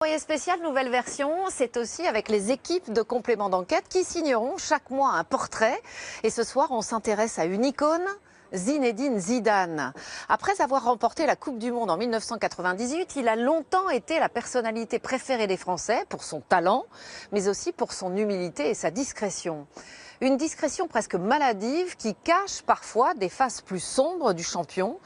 Envoyé spécial, nouvelle version, c'est aussi avec les équipes de complément d'enquête qui signeront chaque mois un portrait. Et ce soir, on s'intéresse à une icône, Zinedine Zidane. Après avoir remporté la Coupe du Monde en 1998, il a longtemps été la personnalité préférée des Français pour son talent, mais aussi pour son humilité et sa discrétion. Une discrétion presque maladive qui cache parfois des faces plus sombres du champion.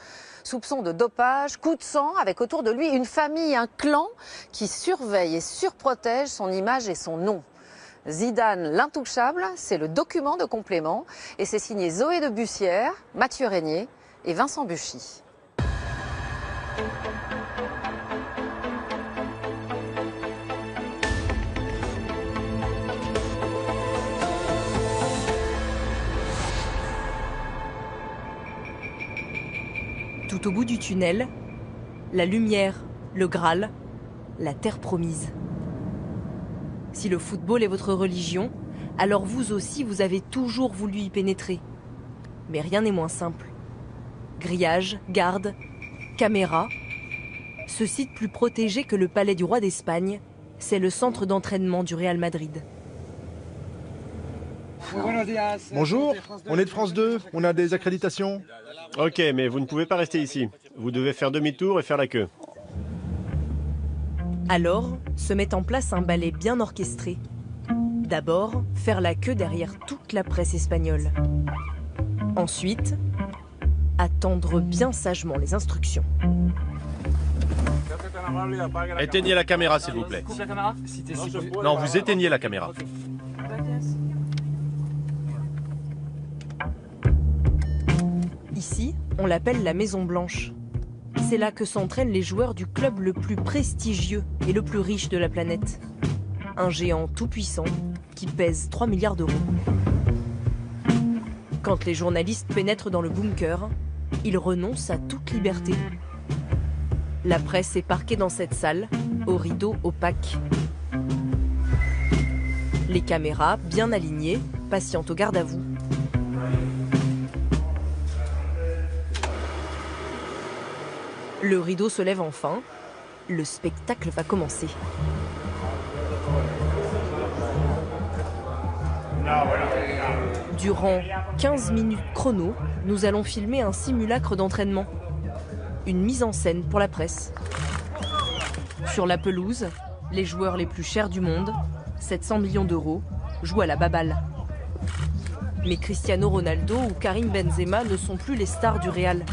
Soupçons de dopage, coups de sang, avec autour de lui une famille, un clan qui surveille et surprotège son image et son nom. Zidane, l'intouchable, c'est le document de complément et c'est signé Zoé de Bussière, Mathieu Régnier et Vincent Buchy. Tout au bout du tunnel, la lumière, le Graal, la terre promise. Si le football est votre religion, alors vous aussi vous avez toujours voulu y pénétrer. Mais rien n'est moins simple. Grillage, garde, caméra. Ce site plus protégé que le palais du roi d'Espagne, c'est le centre d'entraînement du Real Madrid. Bonjour, on est de France 2, on a des accréditations. Ok, mais vous ne pouvez pas rester ici. Vous devez faire demi-tour et faire la queue. Alors, se met en place un ballet bien orchestré. D'abord, faire la queue derrière toute la presse espagnole. Ensuite, attendre bien sagement les instructions. Éteignez la caméra, s'il vous plaît. Non, vous éteignez la caméra. Ici, on l'appelle la Maison Blanche. C'est là que s'entraînent les joueurs du club le plus prestigieux et le plus riche de la planète. Un géant tout-puissant qui pèse 3 milliards d'euros. Quand les journalistes pénètrent dans le bunker, ils renoncent à toute liberté. La presse est parquée dans cette salle, aux rideaux opaques. Les caméras, bien alignées, patientent au garde à vous. Le rideau se lève enfin. Le spectacle va commencer. Durant 15 minutes chrono, nous allons filmer un simulacre d'entraînement. Une mise en scène pour la presse. Sur la pelouse, les joueurs les plus chers du monde, 700 millions d'euros, jouent à la baballe. Mais Cristiano Ronaldo ou Karim Benzema ne sont plus les stars du Real.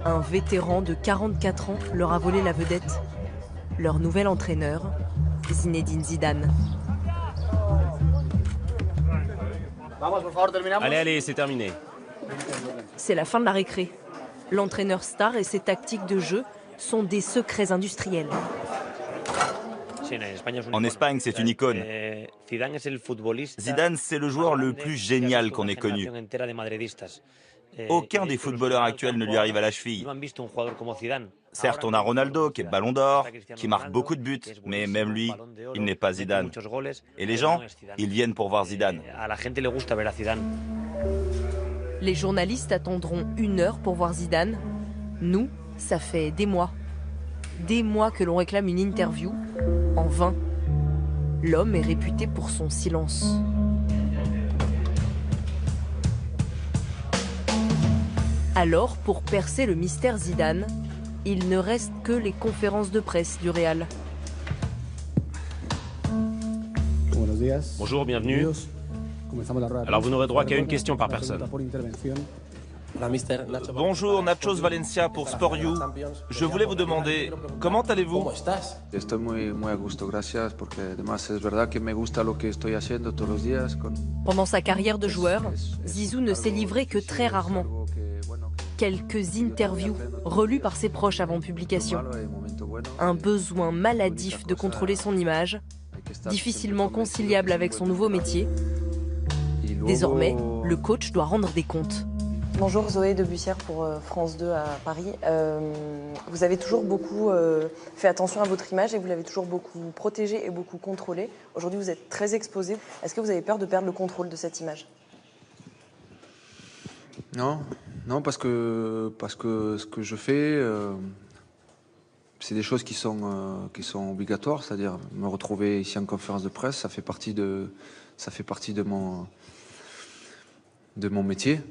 Un vétéran de 44 ans leur a volé la vedette. Leur nouvel entraîneur, Zinedine Zidane. Allez, allez, c'est terminé. C'est la fin de la récré. L'entraîneur star et ses tactiques de jeu sont des secrets industriels. En Espagne, c'est une icône. Zidane, c'est le joueur le plus génial qu'on ait connu. Aucun des footballeurs actuels ne lui arrive à la cheville. Certes, on a Ronaldo qui est Ballon d'Or, qui marque beaucoup de buts, mais même lui, il n'est pas Zidane. Et les gens, ils viennent pour voir Zidane. Les journalistes attendront 1 heure pour voir Zidane. Nous, ça fait des mois. Des mois que l'on réclame une interview, en vain. L'homme est réputé pour son silence. Alors, pour percer le mystère Zidane, il ne reste que les conférences de presse du Real. Bonjour, bienvenue. Alors vous n'aurez droit qu'à une question par personne. Bonjour, Nachos Valencia pour Sport You. Je voulais vous demander, comment allez-vous? Estoy muy a gusto, gracias, porque además es verdad que me gusta lo que estoy haciendo todos los días. Pendant sa carrière de joueur, Zizou ne s'est livré que très rarement. Quelques interviews relues par ses proches avant publication. Un besoin maladif de contrôler son image, difficilement conciliable avec son nouveau métier. Désormais, le coach doit rendre des comptes. Bonjour, Zoé de Bussière pour France 2 à Paris. Vous avez toujours beaucoup fait attention à votre image et vous l'avez toujours beaucoup protégée et beaucoup contrôlée. Aujourd'hui, vous êtes très exposé. Est-ce que vous avez peur de perdre le contrôle de cette image? Non, non, parce que ce que je fais, c'est des choses qui sont obligatoires, c'est-à-dire me retrouver ici en conférence de presse, ça fait partie de mon métier.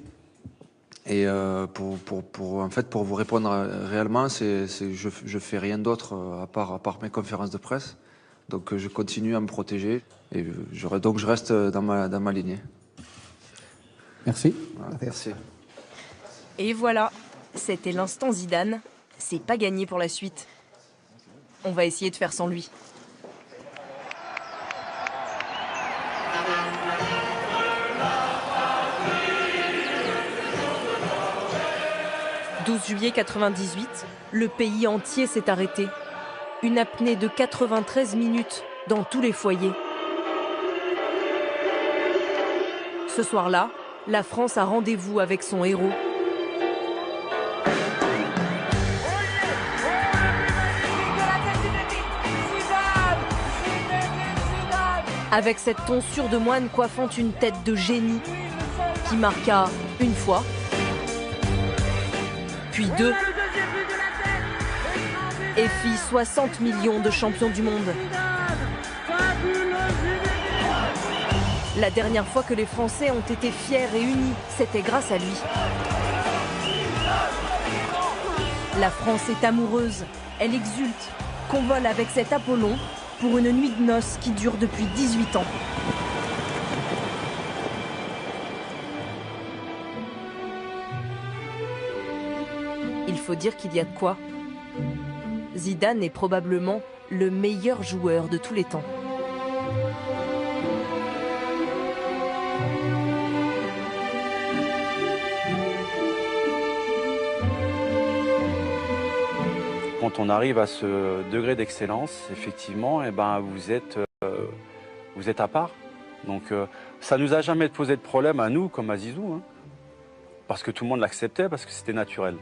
Et pour vous répondre réellement, je fais rien d'autre à part mes conférences de presse. Donc je continue à me protéger et je reste dans ma lignée. Merci. Voilà, merci. Et voilà, c'était l'instant Zidane. C'est pas gagné pour la suite. On va essayer de faire sans lui. 12 juillet 98, le pays entier s'est arrêté. Une apnée de 93 minutes dans tous les foyers. Ce soir-là, la France a rendez-vous avec son héros. Avec cette tonsure de moine coiffant une tête de génie qui marqua une fois, puis 2, et fit 60 millions de champions du monde. La dernière fois que les Français ont été fiers et unis, c'était grâce à lui. La France est amoureuse, elle exulte, convole avec cet Apollon pour une nuit de noces qui dure depuis 18 ans. Il faut dire qu'il y a de quoi. Zidane est probablement le meilleur joueur de tous les temps. Quand on arrive à ce degré d'excellence, effectivement, eh ben, vous êtes à part. Donc ça ne nous a jamais posé de problème à nous, comme à Zizou, hein, parce que tout le monde l'acceptait, parce que c'était naturel.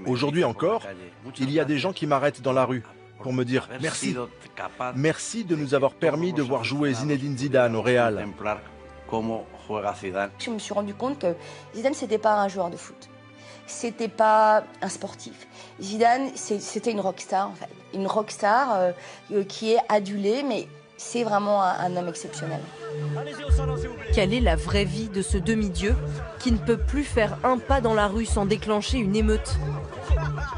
Aujourd'hui encore, il y a des gens qui m'arrêtent dans la rue pour me dire merci. Merci de nous avoir permis de voir jouer Zinedine Zidane au Real. Je me suis rendu compte que Zidane, c'était pas un joueur de foot. C'était pas un sportif. Zidane, c'était une rockstar en fait. Une rockstar qui est adulée, mais c'est vraiment un homme exceptionnel. Quelle est la vraie vie de ce demi-dieu qui ne peut plus faire un pas dans la rue sans déclencher une émeute?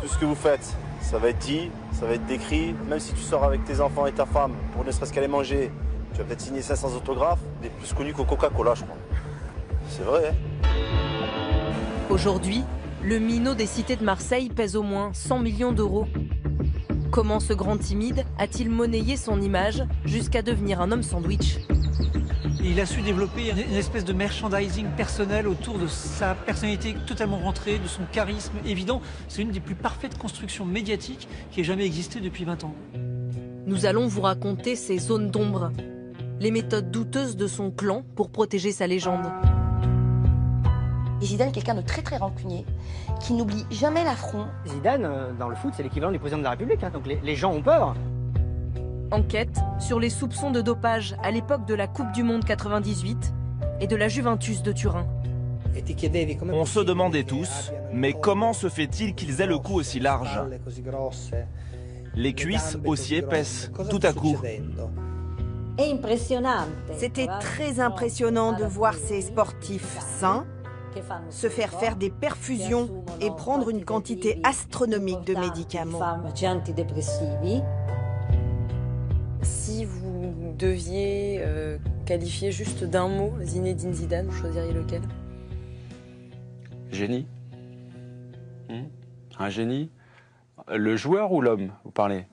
Tout ce que vous faites, ça va être dit, ça va être décrit. Même si tu sors avec tes enfants et ta femme pour ne serait-ce qu'aller manger, tu vas peut-être signer 500 autographes. Il est plus connu qu'au Coca-Cola, je crois. C'est vrai, hein? Aujourd'hui, le minot des cités de Marseille pèse au moins 100 millions d'euros. Comment ce grand timide a-t-il monnayé son image jusqu'à devenir un homme sandwich? Il a su développer une espèce de merchandising personnel autour de sa personnalité totalement rentrée, de son charisme évident. C'est une des plus parfaites constructions médiatiques qui ait jamais existé depuis 20 ans. Nous allons vous raconter ces zones d'ombre, les méthodes douteuses de son clan pour protéger sa légende. Et Zidane, quelqu'un de très très rancunier, qui n'oublie jamais l'affront. Zidane, dans le foot, c'est l'équivalent du président de la République, hein, donc les gens ont peur. Enquête sur les soupçons de dopage à l'époque de la Coupe du Monde 98 et de la Juventus de Turin. On se demandait tous, mais comment se fait-il qu'ils aient le cou aussi large? Les cuisses aussi épaisses, tout à coup. C'était très impressionnant de voir ces sportifs sains se faire des perfusions et prendre une quantité astronomique de médicaments. Si vous deviez qualifier juste d'un mot Zinedine Zidane, vous choisiriez lequel? Génie. Un génie. Le joueur ou l'homme, vous parlez?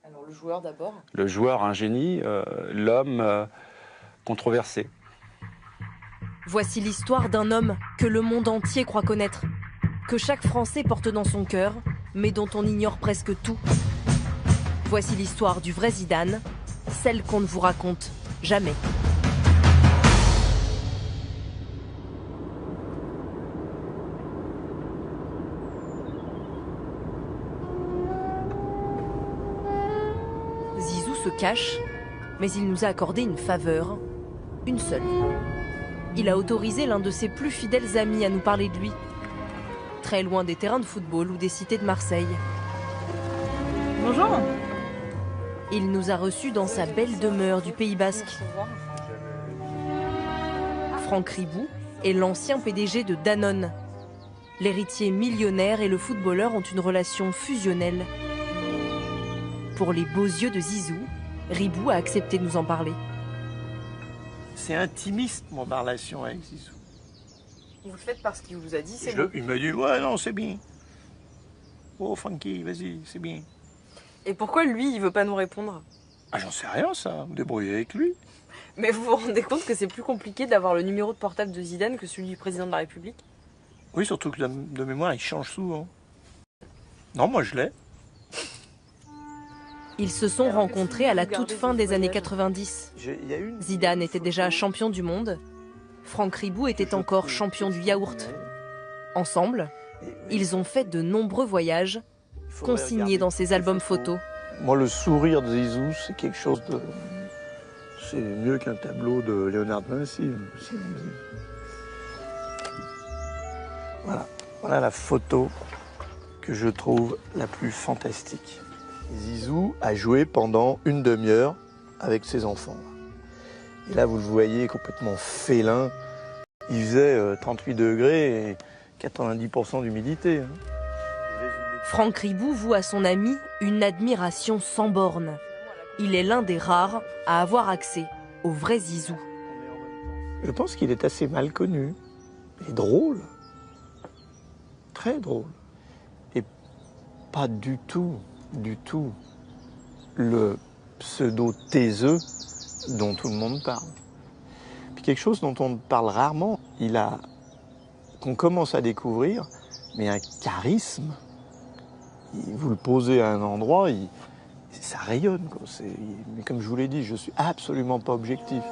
Alors le joueur d'abord. Le joueur, un génie. L'homme, controversé. Voici l'histoire d'un homme que le monde entier croit connaître, que chaque Français porte dans son cœur, mais dont on ignore presque tout. Voici l'histoire du vrai Zidane, celle qu'on ne vous raconte jamais. Zizou se cache, mais il nous a accordé une faveur, une seule. Il a autorisé l'un de ses plus fidèles amis à nous parler de lui, très loin des terrains de football ou des cités de Marseille. Bonjour. Il nous a reçus dans sa belle demeure du Pays Basque. Franck Ribou est l'ancien PDG de Danone. L'héritier millionnaire et le footballeur ont une relation fusionnelle. Pour les beaux yeux de Zizou, Ribou a accepté de nous en parler. C'est intimiste, ma relation avec Zizou. Vous le faites parce qu'il vous a dit c'est bon. Il m'a dit, ouais, non, c'est bien. Oh, Francky, vas-y, c'est bien. Et pourquoi lui, il veut pas nous répondre? Ah, j'en sais rien, ça. Vous débrouillez avec lui. Mais vous vous rendez compte que c'est plus compliqué d'avoir le numéro de portable de Zidane que celui du président de la République? Oui, surtout que de mémoire, il change souvent. Non, moi, je l'ai. Ils se sont rencontrés à la toute fin des années 90. Zidane était déjà champion du monde. Franck Ribou était encore champion du yaourt. Ensemble, ils ont fait de nombreux voyages, consignés dans ses albums photos. Moi, le sourire de Zizou, c'est quelque chose de... C'est mieux qu'un tableau de Léonard de Vinci. Voilà. Voilà la photo que je trouve la plus fantastique. Zizou a joué pendant une demi-heure avec ses enfants. Et là, vous le voyez complètement félin. Il faisait 38 degrés et 90% d'humidité. Franck Ribou voue à son ami une admiration sans borne. Il est l'un des rares à avoir accès au vrai Zizou. Je pense qu'il est assez mal connu et drôle. Très drôle. Et pas du tout le pseudo-taiseux dont tout le monde parle. Puis quelque chose dont on parle rarement, qu'on commence à découvrir, mais un charisme. Vous le posez à un endroit, ça rayonne. Mais comme je vous l'ai dit, je suis absolument pas objectif.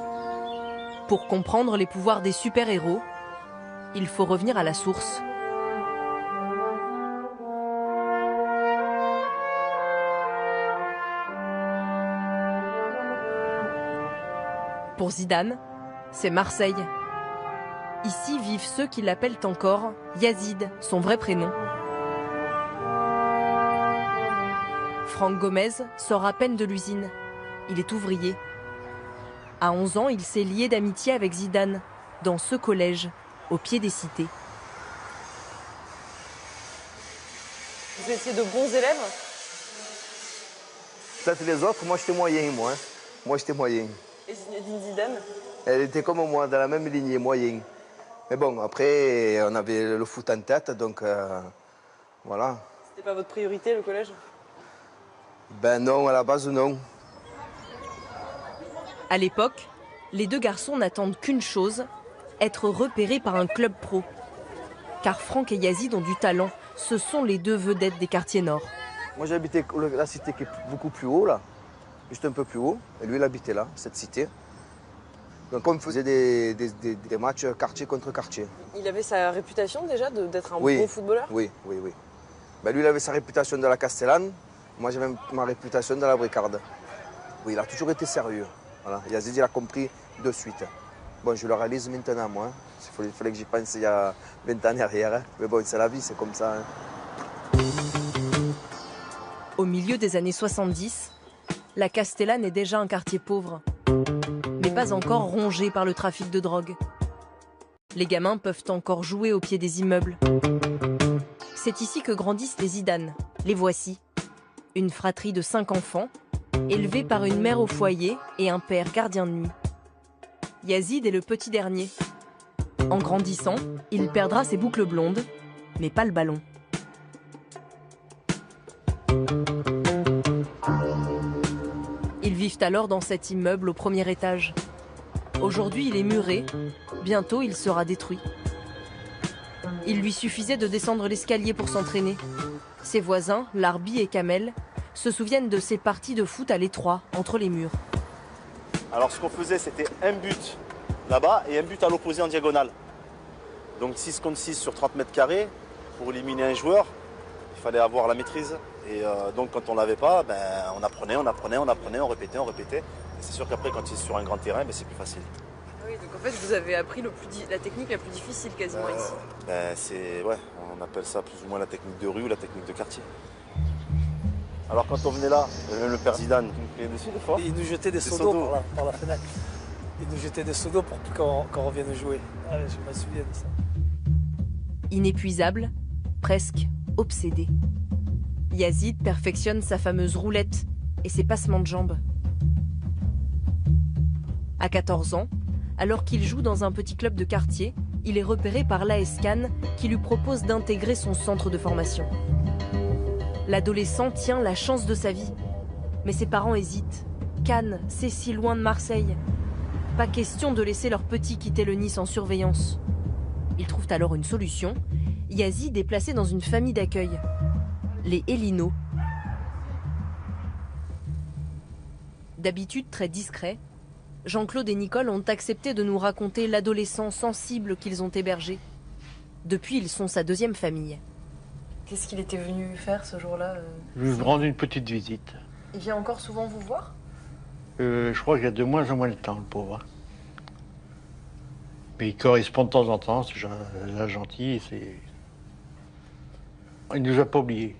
Pour comprendre les pouvoirs des super-héros, il faut revenir à la source. Pour Zidane, c'est Marseille. Ici vivent ceux qui l'appellent encore Yazid, son vrai prénom. Franck Gomez sort à peine de l'usine. Il est ouvrier. À 11 ans, il s'est lié d'amitié avec Zidane, dans ce collège, au pied des cités. Vous étiez de bons élèves? Peut-être les autres, moi j'étais moyen, moi. Moi j'étais moyen. Et Zinedine Zidane? Elle était comme moi, dans la même lignée, moyen. Mais bon, après, on avait le foot en tête, donc voilà. C'était pas votre priorité, le collège? Ben non, à la base, non. À l'époque, les deux garçons n'attendent qu'une chose, être repérés par un club pro. Car Franck et Yazid ont du talent, ce sont les deux vedettes des quartiers nord. Moi j'habitais la cité qui est beaucoup plus haut, là. Juste un peu plus haut. Et lui, il habitait là, cette cité. Donc on faisait des matchs quartier contre quartier. Il avait sa réputation déjà d'être un bon footballeur? Oui. Ben, lui, il avait sa réputation de la Castellane. Moi, j'avais ma réputation de la Bricarde. Oui, il a toujours été sérieux. Voilà. Yazid, il a compris de suite. Bon, je le réalise maintenant, moi. Il fallait que j'y pense il y a 20 ans derrière. Hein. Mais bon, c'est la vie, c'est comme ça. Hein. Au milieu des années 70, la Castellane est déjà un quartier pauvre, mais pas encore rongé par le trafic de drogue. Les gamins peuvent encore jouer au pied des immeubles. C'est ici que grandissent les Zidane. Les voici. Une fratrie de 5 enfants, élevés par une mère au foyer et un père gardien de nuit. Yazid est le petit dernier. En grandissant, il perdra ses boucles blondes, mais pas le ballon. Ils vivent alors dans cet immeuble au premier étage. Aujourd'hui, il est muré. Bientôt, il sera détruit. Il lui suffisait de descendre l'escalier pour s'entraîner. Ses voisins, Larbi et Kamel, se souviennent de ces parties de foot à l'étroit, entre les murs. Alors ce qu'on faisait, c'était un but là-bas et un but à l'opposé en diagonale. Donc 6 contre 6 sur 30 mètres carrés. Pour éliminer un joueur, il fallait avoir la maîtrise. Et donc quand on ne l'avait pas, ben, on apprenait, on répétait. Et c'est sûr qu'après, quand il est sur un grand terrain, ben, c'est plus facile. Oui, donc en fait, vous avez appris la technique la plus difficile quasiment ici. Ben, on appelle ça plus ou moins la technique de rue ou la technique de quartier. Alors quand on venait là, il y avait même le père Zidane qui nous criait dessus des fois. Il nous jetait des seaux d'eau par la fenêtre. Il nous jetait des seaux d'eau pour quand on vienne jouer. Ah, je me souviens de ça. Inépuisable, presque obsédé. Yazid perfectionne sa fameuse roulette et ses passements de jambes. À 14 ans, alors qu'il joue dans un petit club de quartier, il est repéré par l'AS Cannes qui lui propose d'intégrer son centre de formation. L'adolescent tient la chance de sa vie. Mais ses parents hésitent. Cannes, c'est si loin de Marseille. Pas question de laisser leur petit quitter le Nice en surveillance. Ils trouvent alors une solution. Yazid est placé dans une famille d'accueil. Les Elino. D'habitude très discrets, Jean-Claude et Nicole ont accepté de nous raconter l'adolescent sensible qu'ils ont hébergé. Depuis, ils sont sa deuxième famille. Qu'est-ce qu'il était venu faire ce jour-là Je vais rendre une petite visite. Il vient encore souvent vous voir? Je crois qu'il a de moins en moins le temps, le pauvre. Mais il correspond de temps en temps, c'est gentil. Il ne nous a pas oubliés.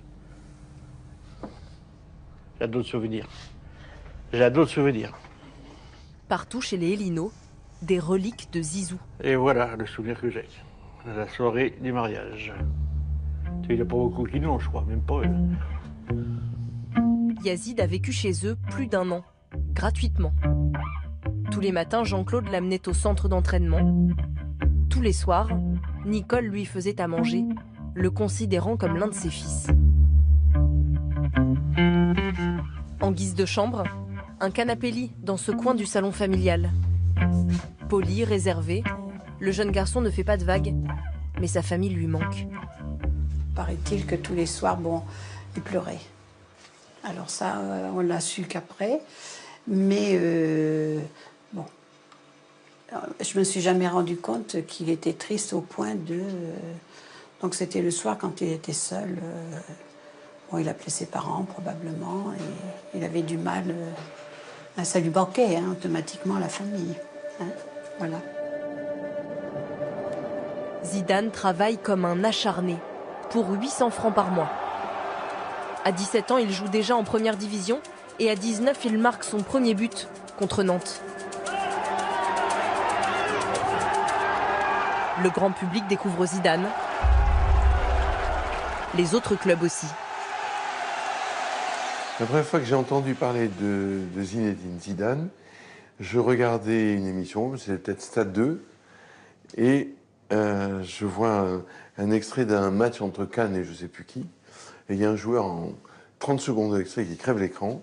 J'ai d'autres souvenirs. Partout chez les Elino, des reliques de Zizou. Et voilà le souvenir que j'ai. La soirée du mariage. Il n'y a pas beaucoup qui l'ont, je crois, même pas. Yazid a vécu chez eux plus d'1 an, gratuitement. Tous les matins, Jean-Claude l'amenait au centre d'entraînement. Tous les soirs, Nicole lui faisait à manger, le considérant comme l'un de ses fils. En guise de chambre, un canapé-lit dans ce coin du salon familial. Poli, réservé, le jeune garçon ne fait pas de vagues, mais sa famille lui manque. Paraît-il que tous les soirs, il pleurait. Alors ça, on l'a su qu'après. Mais je me suis jamais rendu compte qu'il était triste au point de... Donc c'était le soir quand il était seul. Il appelait ses parents probablement. Et il avait du mal. Ça lui manquait automatiquement la famille. Voilà. Zidane travaille comme un acharné, pour 800 francs par mois. À 17 ans, il joue déjà en première division et à 19, il marque son premier but contre Nantes. Le grand public découvre Zidane. Les autres clubs aussi. La première fois que j'ai entendu parler de Zinedine Zidane, je regardais une émission, c'était peut-être Stade 2, et je vois un extrait d'un match entre Cannes et je ne sais plus qui, et il y a un joueur en 30 secondes de l'extrait qui crève l'écran.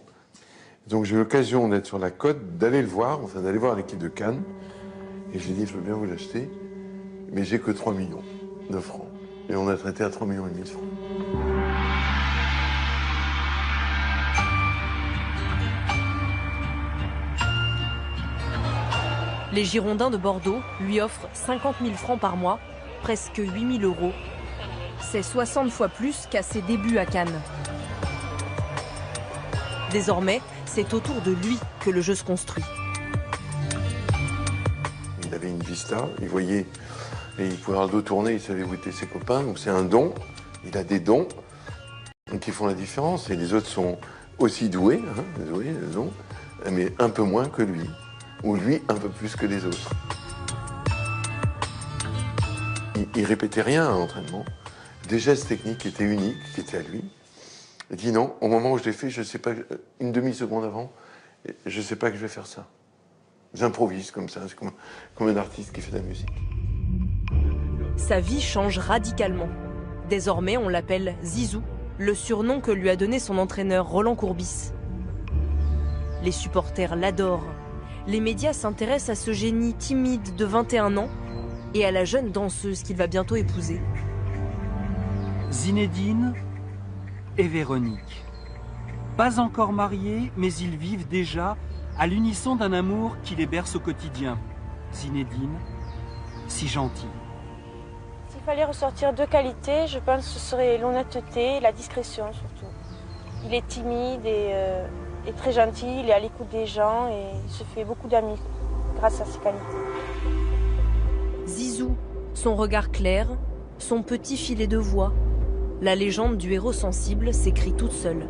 Donc j'ai eu l'occasion d'être sur la côte, d'aller le voir, enfin d'aller voir l'équipe de Cannes, et je lui ai dit, je veux bien vous l'acheter, mais j'ai que 3 millions de francs. Et on a traité à 3,5 millions de francs. Les Girondins de Bordeaux lui offrent 50 000 francs par mois, presque 8 000 €. C'est 60 fois plus qu'à ses débuts à Cannes. Désormais, c'est autour de lui que le jeu se construit. Il avait une vista, il voyait, et il pouvait avoir le dos tourné, il savait où étaient ses copains, donc c'est un don, il a des dons qui font la différence, et les autres sont aussi doués, mais un peu moins que lui. Ou lui un peu plus que les autres. Il répétait rien à l'entraînement. Des gestes techniques qui étaient uniques, qui étaient à lui. Il dit non, au moment où je l'ai fait, je sais pas, une demi-seconde avant, je ne sais pas que je vais faire ça. J'improvise comme ça, c'est comme un artiste qui fait de la musique. Sa vie change radicalement. Désormais, on l'appelle Zizou, le surnom que lui a donné son entraîneur Roland Courbis. Les supporters l'adorent. Les médias s'intéressent à ce génie timide de 21 ans et à la jeune danseuse qu'il va bientôt épouser. Zinedine et Véronique. Pas encore mariés, mais ils vivent déjà à l'unisson d'un amour qui les berce au quotidien. Zinedine, si gentil. S'il fallait ressortir 2 qualités, je pense que ce serait l'honnêteté et la discrétion surtout. Il est timide et très gentil, il est à l'écoute des gens et il se fait beaucoup d'amis grâce à ses qualités. Zizou, son regard clair, son petit filet de voix. La légende du héros sensible s'écrit toute seule.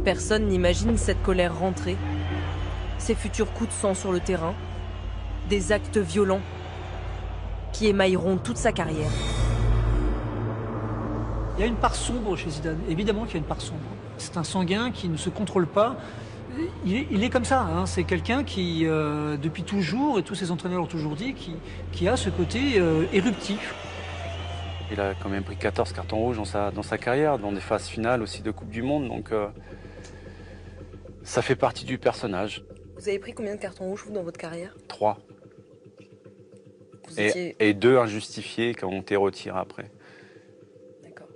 Personne n'imagine cette colère rentrer. Ces futurs coups de sang sur le terrain. Des actes violents qui émailleront toute sa carrière. Il y a une part sombre chez Zidane, évidemment qu'il y a une part sombre. C'est un sanguin qui ne se contrôle pas. Il est comme ça, hein. C'est quelqu'un qui, depuis toujours, et tous ses entraîneurs l'ont toujours dit, qui a ce côté éruptif. Il a quand même pris 14 cartons rouges dans sa carrière, dans des phases finales aussi de Coupe du Monde, donc ça fait partie du personnage. Vous avez pris combien de cartons rouges vous, dans votre carrière? 3. Étiez... Et 2 injustifiés qui ont été retirés après. D'accord.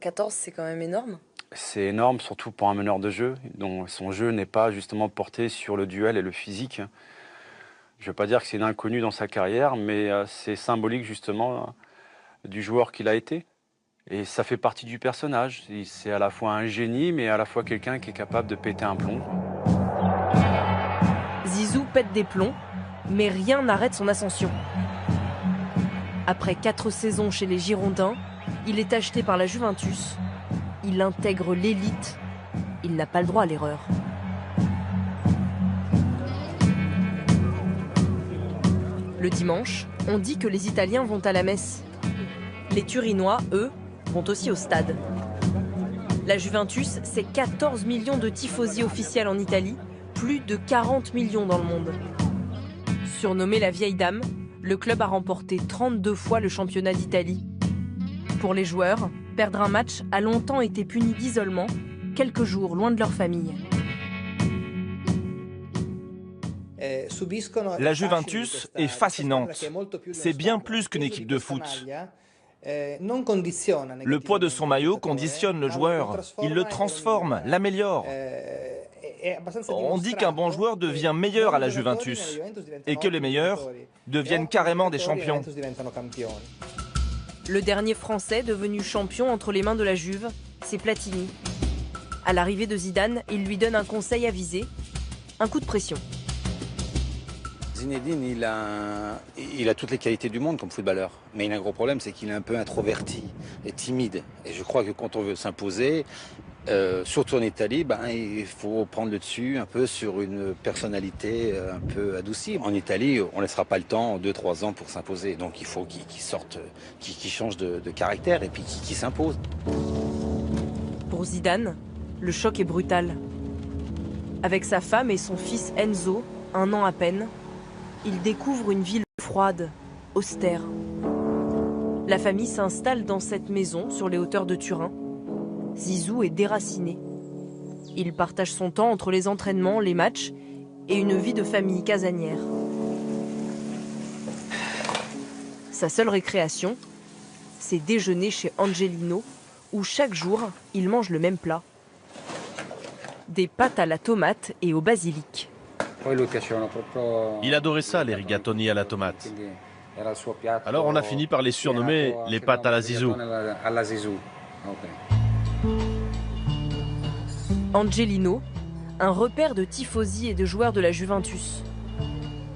14, c'est quand même énorme. C'est énorme, surtout pour un meneur de jeu, dont son jeu n'est pas justement porté sur le duel et le physique. Je ne veux pas dire que c'est une inconnue dans sa carrière, mais c'est symbolique justement du joueur qu'il a été. Et ça fait partie du personnage. C'est à la fois un génie, mais à la fois quelqu'un qui est capable de péter un plomb. Zizou pète des plombs, mais rien n'arrête son ascension. Après 4 saisons chez les Girondins, il est acheté par la Juventus. Il intègre l'élite. Il n'a pas le droit à l'erreur. Le dimanche, on dit que les Italiens vont à la messe. Les Turinois, eux, vont aussi au stade. La Juventus, c'est 14 millions de tifosi officiels en Italie, plus de 40 millions dans le monde. Surnommé la vieille dame, le club a remporté 32 fois le championnat d'Italie. Pour les joueurs, perdre un match a longtemps été puni d'isolement, quelques jours loin de leur famille. La Juventus est fascinante. C'est bien plus qu'une équipe de foot. Le poids de son maillot conditionne le joueur. Il le transforme, l'améliore. On dit qu'un bon joueur devient meilleur à la Juventus et que les meilleurs deviennent carrément des champions. Le dernier Français devenu champion entre les mains de la Juve, c'est Platini. À l'arrivée de Zidane, il lui donne un conseil avisé, un coup de pression. Zinedine, il a toutes les qualités du monde comme footballeur. Mais il a un gros problème, c'est qu'il est un peu introverti et timide. Et je crois que quand on veut s'imposer, surtout en Italie, il faut prendre le dessus un peu sur une personnalité un peu adoucie. En Italie, on ne laissera pas le temps, 2-3 ans pour s'imposer. Donc il faut qu'il sorte, qu'il change de caractère et puis qu'il s'impose. Pour Zidane, le choc est brutal. Avec sa femme et son fils Enzo, 1 an à peine, il découvre une ville froide, austère. La famille s'installe dans cette maison sur les hauteurs de Turin. Zizou est déraciné. Il partage son temps entre les entraînements, les matchs et une vie de famille casanière. Sa seule récréation, c'est déjeuner chez Angelino, où chaque jour, il mange le même plat. Des pâtes à la tomate et au basilic. Il adorait ça, les rigatoni à la tomate. Alors on a fini par les surnommer les pâtes à la Zizou. Angelino, un repère de tifosi et de joueurs de la Juventus.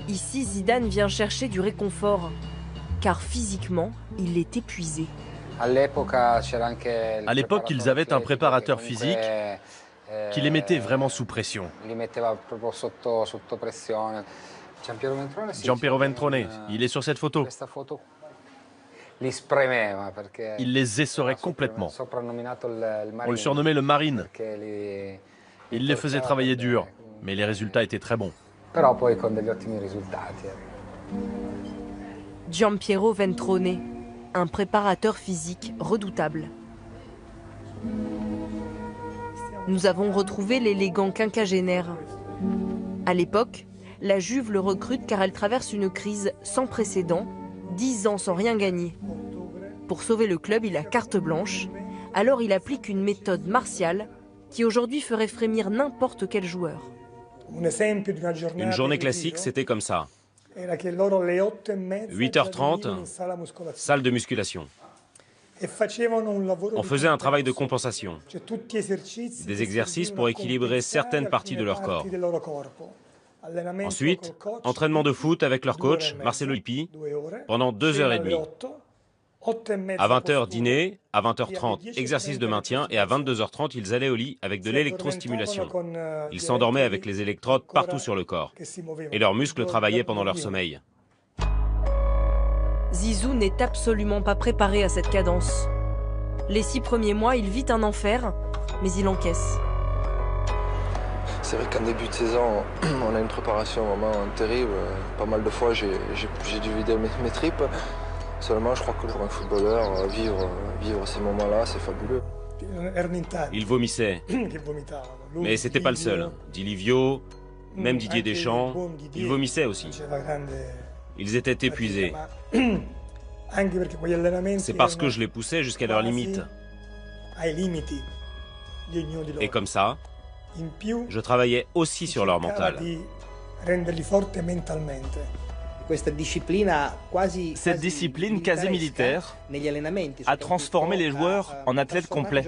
Ici, Zidane vient chercher du réconfort, car physiquement, il est épuisé. À l'époque, ils avaient un préparateur physique qui les mettait vraiment sous pression. Giampiero Ventrone, il est sur cette photo. Il les essorait complètement. On le surnommait le Marine. Il les faisait travailler dur, mais les résultats étaient très bons. Giampiero Ventrone, un préparateur physique redoutable. Nous avons retrouvé l'élégant quinquagénaire. À l'époque, la Juve le recrute car elle traverse une crise sans précédent, 10 ans sans rien gagner. Pour sauver le club, il a carte blanche, alors il applique une méthode martiale qui aujourd'hui ferait frémir n'importe quel joueur. Une journée classique, c'était comme ça. 8h30, salle de musculation. On faisait un travail de compensation, des exercices pour équilibrer certaines parties de leur corps. Ensuite, entraînement de foot avec leur coach, Marcelo Lippi, pendant 2h30. À 20h, dîner, à 20h30, exercice de maintien, et à 22h30, ils allaient au lit avec de l'électrostimulation. Ils s'endormaient avec les électrodes partout sur le corps. Et leurs muscles travaillaient pendant leur sommeil. Zizou n'est absolument pas préparé à cette cadence. Les 6 premiers mois, il vit un enfer, mais il encaisse. C'est vrai qu'en début de saison, on a une préparation vraiment terrible. Pas mal de fois, j'ai dû vider mes tripes. Seulement, je crois que pour un footballeur, vivre ces moments-là, c'est fabuleux. Il vomissait. Mais c'était pas le seul. Di Livio, même Didier Deschamps, ils vomissaient aussi. Ils étaient épuisés. C'est parce que je les poussais jusqu'à leurs limites. Et comme ça, je travaillais aussi sur leur mental. Cette discipline quasi militaire a transformé les joueurs en athlètes complets,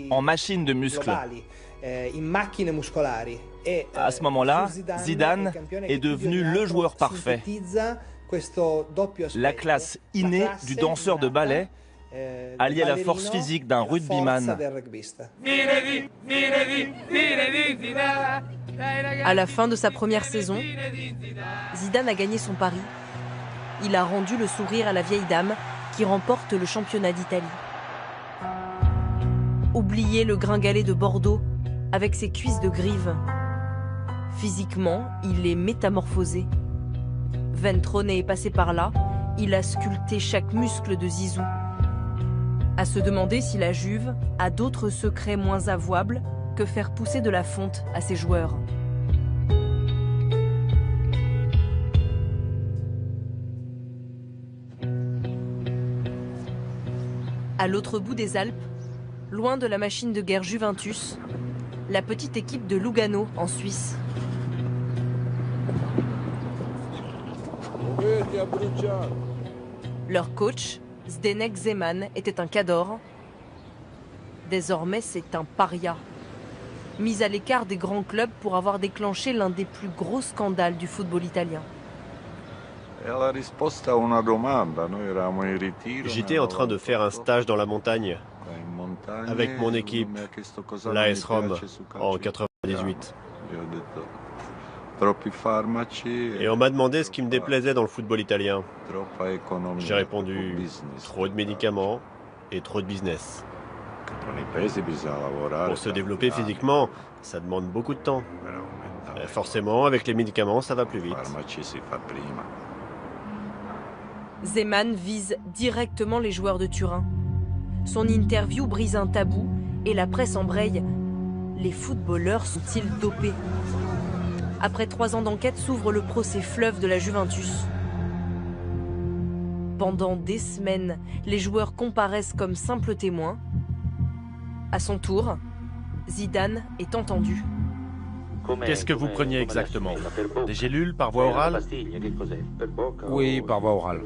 en machines de muscles. À ce moment-là, Zidane est devenu le joueur parfait. La classe innée du danseur de ballet, alliée à la force physique d'un rugbyman. À la fin de sa première saison, Zidane a gagné son pari. Il a rendu le sourire à la vieille dame qui remporte le championnat d'Italie. Oubliez le gringalet de Bordeaux avec ses cuisses de grive. Physiquement, il est métamorphosé. Ventrone est passé par là, il a sculpté chaque muscle de Zizou. À se demander si la Juve a d'autres secrets moins avouables que faire pousser de la fonte à ses joueurs. À l'autre bout des Alpes, loin de la machine de guerre Juventus, la petite équipe de Lugano en Suisse. Leur coach, Zdenek Zeman, était un cador. Désormais, c'est un paria. Mis à l'écart des grands clubs pour avoir déclenché l'un des plus gros scandales du football italien. J'étais en train de faire un stage dans la montagne avec mon équipe, l'AS Rome, en 98. Et on m'a demandé ce qui me déplaisait dans le football italien. J'ai répondu, trop de médicaments et trop de business. Pour se développer physiquement, ça demande beaucoup de temps. Forcément, avec les médicaments, ça va plus vite. Zeman vise directement les joueurs de Turin. Son interview brise un tabou et la presse embraye. Les footballeurs sont-ils dopés? Après 3 ans d'enquête s'ouvre le procès fleuve de la Juventus. Pendant des semaines, les joueurs comparaissent comme simples témoins. À son tour, Zidane est entendu. Qu'est-ce que vous preniez exactement? Des gélules par voie orale? Oui, par voie orale.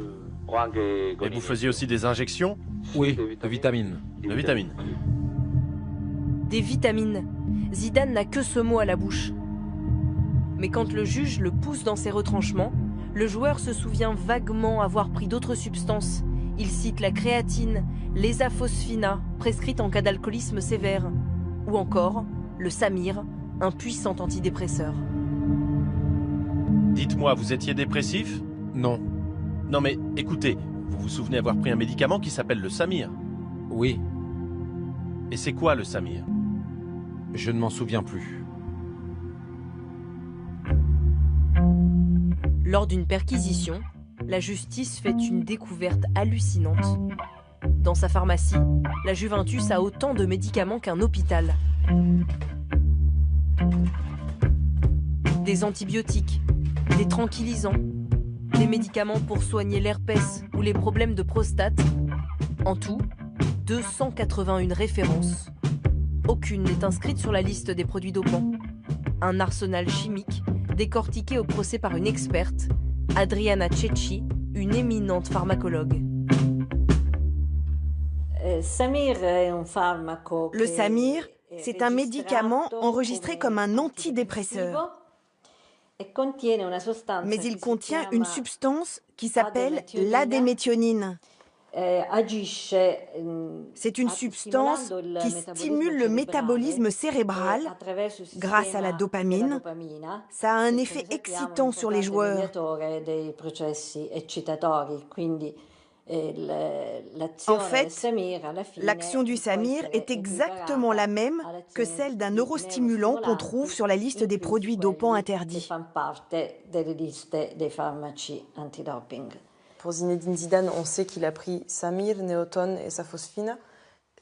Et vous faisiez aussi des injections? Oui, de vitamines. De vitamines. Des vitamines. Zidane n'a que ce mot à la bouche. Mais quand le juge le pousse dans ses retranchements, le joueur se souvient vaguement avoir pris d'autres substances. Il cite la créatine, l'esaphosphina, prescrite en cas d'alcoolisme sévère, ou encore le Samir, un puissant antidépresseur. Dites-moi, vous étiez dépressif? Non. Non mais écoutez, vous vous souvenez avoir pris un médicament qui s'appelle le Samir? Oui. Et c'est quoi le Samir? Je ne m'en souviens plus. Lors d'une perquisition, la justice fait une découverte hallucinante. Dans sa pharmacie, la Juventus a autant de médicaments qu'un hôpital. Des antibiotiques, des tranquillisants, des médicaments pour soigner l'herpès ou les problèmes de prostate. En tout, 281 références. Aucune n'est inscrite sur la liste des produits dopants. Un arsenal chimique décortiqué au procès par une experte, Adriana Cecchi, une éminente pharmacologue. Le Samir, c'est un médicament enregistré comme un antidépresseur. Mais il contient une substance qui s'appelle l'adéméthionine. C'est une substance qui stimule le métabolisme cérébral grâce à la dopamine. Ça a un effet excitant sur les joueurs. En fait, l'action du Samir est exactement la même que celle d'un neurostimulant qu'on trouve sur la liste des produits dopants interdits. Pour Zinedine Zidane, on sait qu'il a pris Samir, Néotone et Safosfina.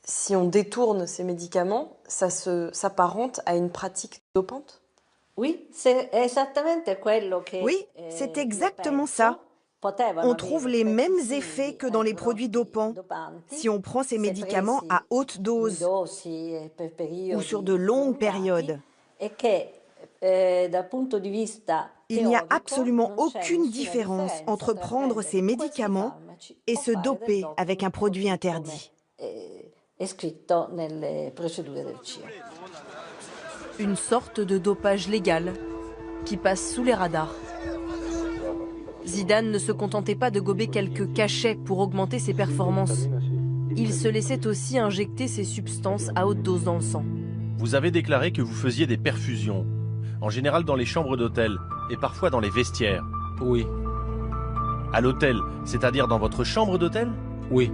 Si on détourne ces médicaments, ça s'apparente à une pratique dopante? Oui, c'est exactement ça. On trouve les mêmes effets que dans les produits dopants si on prend ces médicaments à haute dose ou sur de longues périodes. Il n'y a absolument aucune différence entre prendre ces médicaments et se doper avec un produit interdit. Une sorte de dopage légal qui passe sous les radars. Zidane ne se contentait pas de gober quelques cachets pour augmenter ses performances. Il se laissait aussi injecter ces substances à haute dose dans le sang. Vous avez déclaré que vous faisiez des perfusions, en général dans les chambres d'hôtel et parfois dans les vestiaires. Oui. À l'hôtel, c'est-à-dire dans votre chambre d'hôtel? Oui.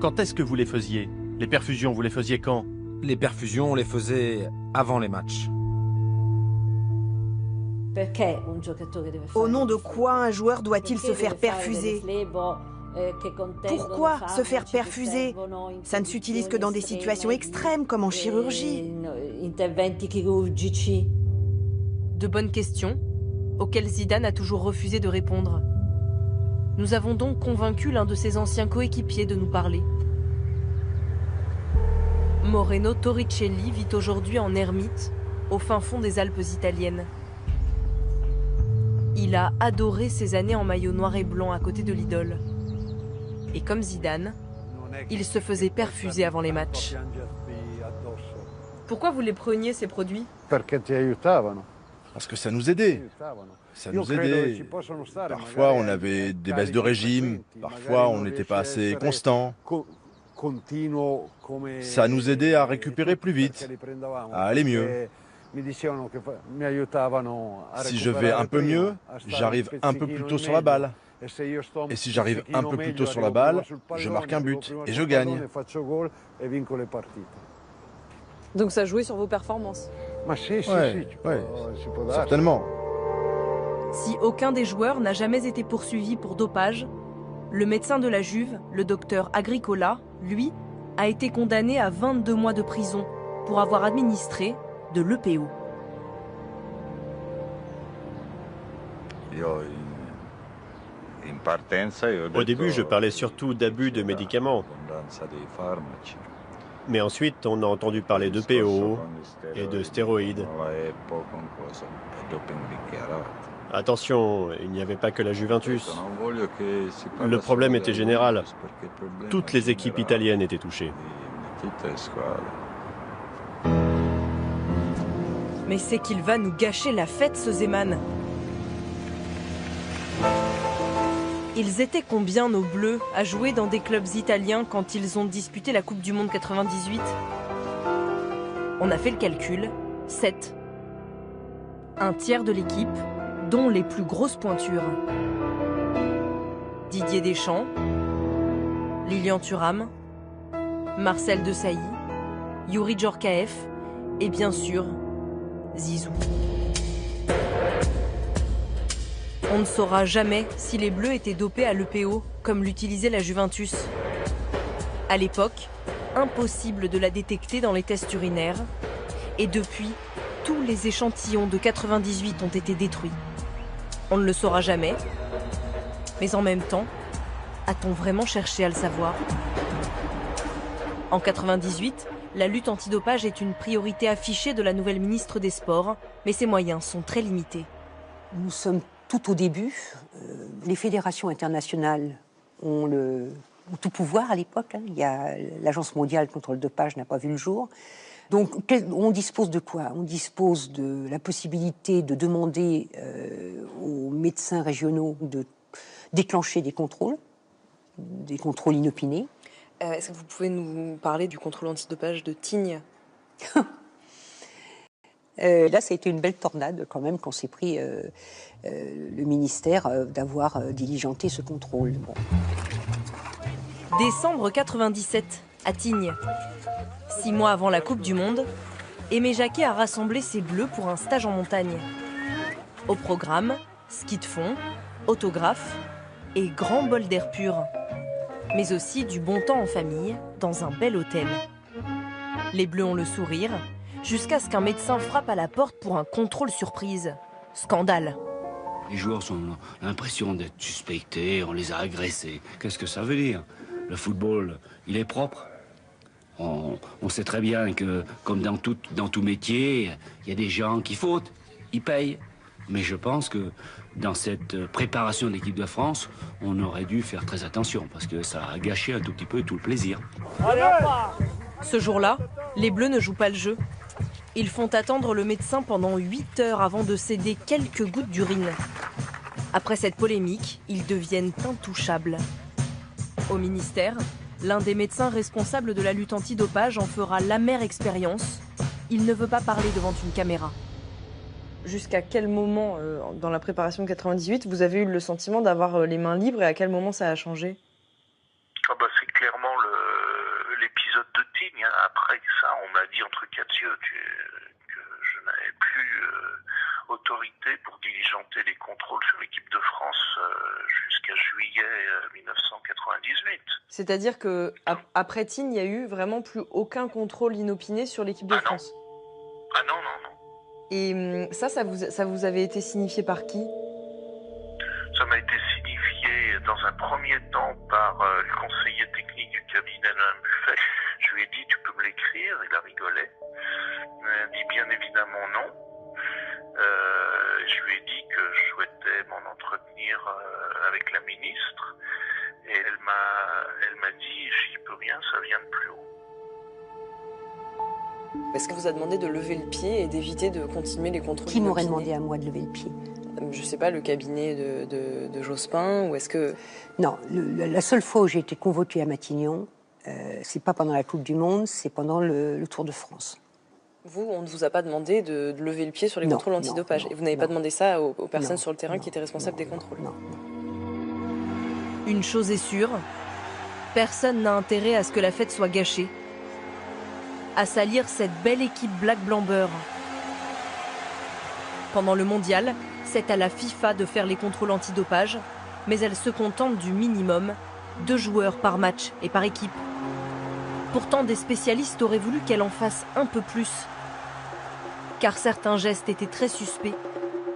Quand est-ce que vous les faisiez? Les perfusions, vous les faisiez quand? Les perfusions, on les faisait avant les matchs. Au nom de quoi un joueur doit-il se faire perfuser? Pourquoi se faire perfuser? Ça ne s'utilise que dans des situations extrêmes comme en chirurgie. De bonnes questions, auxquelles Zidane a toujours refusé de répondre. Nous avons donc convaincu l'un de ses anciens coéquipiers de nous parler. Moreno Torricelli vit aujourd'hui en ermite, au fin fond des Alpes italiennes. Il a adoré ses années en maillot noir et blanc à côté de l'idole. Et comme Zidane, il se faisait perfuser avant les matchs. Pourquoi vous les preniez, ces produits? Parce que ça nous aidait. Ça nous aidait. Parfois, on avait des baisses de régime. Parfois, on n'était pas assez constant. Ça nous aidait à récupérer plus vite, à aller mieux. Si je vais un peu mieux, j'arrive un peu plus tôt sur la balle. Et si j'arrive un peu plus tôt sur la balle, je marque un but et je gagne. Donc ça jouait sur vos performances? Oui, certainement. Si aucun des joueurs n'a jamais été poursuivi pour dopage, le médecin de la Juve, le docteur Agricola, lui, a été condamné à 22 mois de prison pour avoir administré de l'EPO. Au début, je parlais surtout d'abus de médicaments. Mais ensuite, on a entendu parler d'EPO et de stéroïdes. Attention, il n'y avait pas que la Juventus. Le problème était général. Toutes les équipes italiennes étaient touchées. Mais c'est qu'il va nous gâcher la fête, ce Zeman. Ils étaient combien, nos Bleus, à jouer dans des clubs italiens quand ils ont disputé la Coupe du Monde 98? On a fait le calcul, 7. Un tiers de l'équipe, dont les plus grosses pointures. Didier Deschamps, Lilian Thuram, Marcel Desailly, Youri Djorkaeff et bien sûr, Zizou. On ne saura jamais si les Bleus étaient dopés à l'EPO, comme l'utilisait la Juventus. À l'époque, impossible de la détecter dans les tests urinaires. Et depuis, tous les échantillons de 98 ont été détruits. On ne le saura jamais. Mais en même temps, a-t-on vraiment cherché à le savoir? En 98, la lutte antidopage est une priorité affichée de la nouvelle ministre des Sports, mais ses moyens sont très limités. Nous sommes tout au début. Les fédérations internationales ont tout pouvoir à l'époque. L'Agence mondiale contre le dopage n'a pas vu le jour. Donc, on dispose de quoi? On dispose de la possibilité de demander aux médecins régionaux de déclencher des contrôles inopinés. Est-ce que vous pouvez nous parler du contrôle antidopage de Tignes? Là, ça a été une belle tornade quand même qu'on s'est pris le ministère d'avoir diligenté ce contrôle. Bon. Décembre 97, à Tignes. 6 mois avant la Coupe du Monde, Aimé Jacquet a rassemblé ses Bleus pour un stage en montagne. Au programme, ski de fond, autographe et grand bol d'air pur. Mais aussi du bon temps en famille, dans un bel hôtel. Les Bleus ont le sourire, jusqu'à ce qu'un médecin frappe à la porte pour un contrôle surprise. Scandale. Les joueurs ont l'impression d'être suspectés, on les a agressés. Qu'est-ce que ça veut dire? Le football, il est propre. On sait très bien que, comme dans tout métier, il y a des gens qui fautent, ils payent. Mais je pense que dans cette préparation de l'équipe de France, on aurait dû faire très attention, parce que ça a gâché un tout petit peu tout le plaisir. Ce jour-là, les Bleus ne jouent pas le jeu. Ils font attendre le médecin pendant 8 heures avant de céder quelques gouttes d'urine. Après cette polémique, ils deviennent intouchables. Au ministère, l'un des médecins responsables de la lutte antidopage en fera l'amère expérience. Il ne veut pas parler devant une caméra. Jusqu'à quel moment, dans la préparation de 98, vous avez eu le sentiment d'avoir les mains libres et à quel moment ça a changé? C'est clairement l'épisode de Tignes. Après ça, on m'a dit entre quatre yeux que je n'avais plus autorité pour diligenter les contrôles sur l'équipe de France jusqu'à juillet 1998. C'est-à-dire qu'après Tignes, il n'y a eu vraiment plus aucun contrôle inopiné sur l'équipe de France? Ah non. Et ça vous avait été signifié par qui? Ça m'a été signifié dans un premier temps par le conseiller technique du cabinet de Mme Buffet. Je lui ai dit, tu peux me l'écrire? Il a rigolé. Il m'a dit bien évidemment non. Je lui ai dit que je souhaitais m'en entretenir avec la ministre. Et elle m'a dit, j'y peux rien, ça vient de plus haut. Est-ce que vous a demandé de lever le pied et d'éviter de continuer les contrôles? Qui m'aurait demandé à moi de lever le pied? Je sais pas, le cabinet de Jospin, ou est-ce que... Non, la seule fois où j'ai été convoquée à Matignon, c'est pas pendant la Coupe du Monde, c'est pendant le Tour de France. Vous, on ne vous a pas demandé de lever le pied sur les contrôles antidopage? Et vous n'avez pas demandé ça aux personnes sur le terrain qui étaient responsables des contrôles? Non. Une chose est sûre, personne n'a intérêt à ce que la fête soit gâchée. À salir cette belle équipe Black Blanc Beurre. Pendant le mondial, c'est à la FIFA de faire les contrôles antidopage, mais elle se contente du minimum, 2 joueurs par match et par équipe. Pourtant, des spécialistes auraient voulu qu'elle en fasse un peu plus. Car certains gestes étaient très suspects,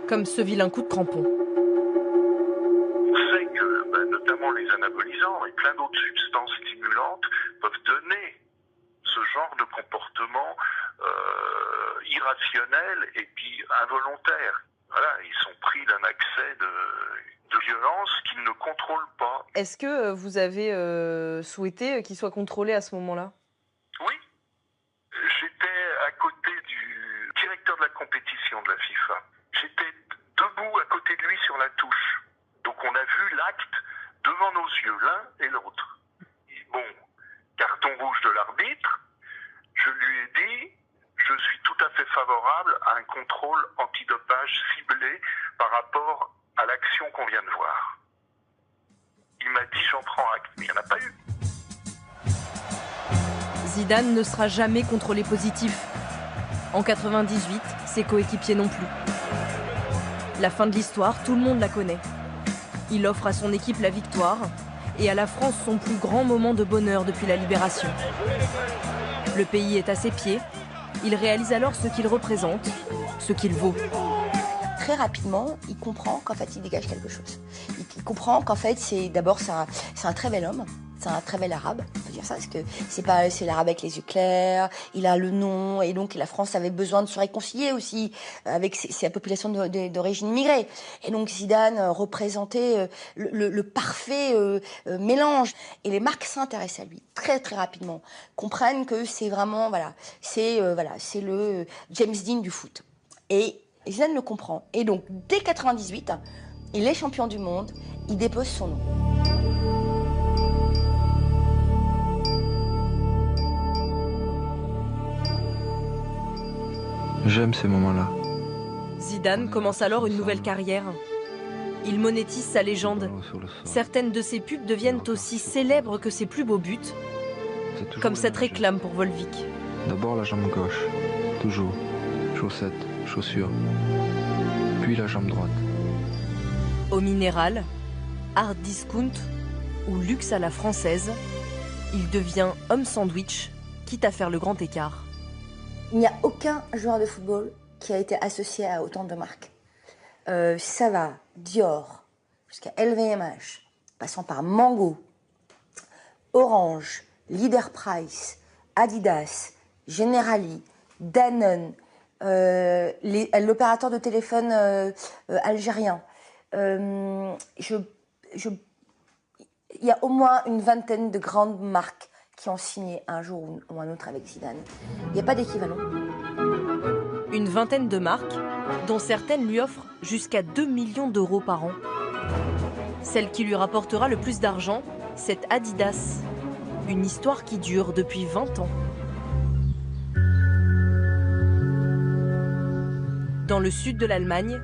comme ce vilain coup de crampon. On sait que, notamment les anabolisants et plein d'autres substances stimulantes peuvent donner ce genre de comportement irrationnel et puis involontaire. Voilà, ils sont pris d'un accès de violence qu'ils ne contrôlent pas. Est-ce que vous avez souhaité qu'ils soient contrôlés à ce moment-là? Oui. J'étais à côté du directeur de la compétition de la FIFA. J'étais debout à côté de lui sur la touche. Donc on a vu l'acte devant nos yeux, l'un et l'autre. Bon, carton rouge de l'arbitre. Je lui ai dit, je suis tout à fait favorable à un contrôle antidopage ciblé par rapport à l'action qu'on vient de voir. Il m'a dit, j'en prends acte, mais il n'y en a pas eu. Zidane ne sera jamais contrôlé positif. En 98, ses coéquipiers non plus. La fin de l'histoire, tout le monde la connaît. Il offre à son équipe la victoire et à la France son plus grand moment de bonheur depuis la libération. Le pays est à ses pieds. Il réalise alors ce qu'il représente, ce qu'il vaut. Très rapidement, il comprend qu'en fait, il dégage quelque chose. Il comprend qu'en fait, d'abord, c'est un très bel homme. c'est un très bel arabe, on peut dire ça, parce que c'est l'arabe avec les yeux clairs, il a le nom, et donc la France avait besoin de se réconcilier aussi avec sa population d'origine immigrée. Et donc Zidane représentait le parfait mélange. Et les marques s'intéressent à lui très très rapidement, comprennent que c'est vraiment, c'est le James Dean du foot. Et Zidane le comprend. Et donc dès 98, il est champion du monde, il dépose son nom. J'aime ces moments-là. Zidane commence alors une nouvelle carrière. Il monétise sa légende. Certaines de ses pubs deviennent aussi célèbres que ses plus beaux buts, comme cette réclame pour Volvic. D'abord la jambe gauche, toujours. Chaussettes, chaussures. Puis la jambe droite. Au minéral, hard discount ou luxe à la française, il devient homme sandwich, quitte à faire le grand écart. Il n'y a aucun joueur de football qui a été associé à autant de marques. Ça va Dior jusqu'à LVMH, passant par Mango, Orange, Leader Price, Adidas, Generali, Danone, l'opérateur de téléphone algérien. Il y a au moins une vingtaine de grandes marques qui ont signé un jour ou un autre avec Zidane. Il n'y a pas d'équivalent. Une vingtaine de marques, dont certaines lui offrent jusqu'à 2 millions d'euros par an. Celle qui lui rapportera le plus d'argent, c'est Adidas. Une histoire qui dure depuis 20 ans. Dans le sud de l'Allemagne,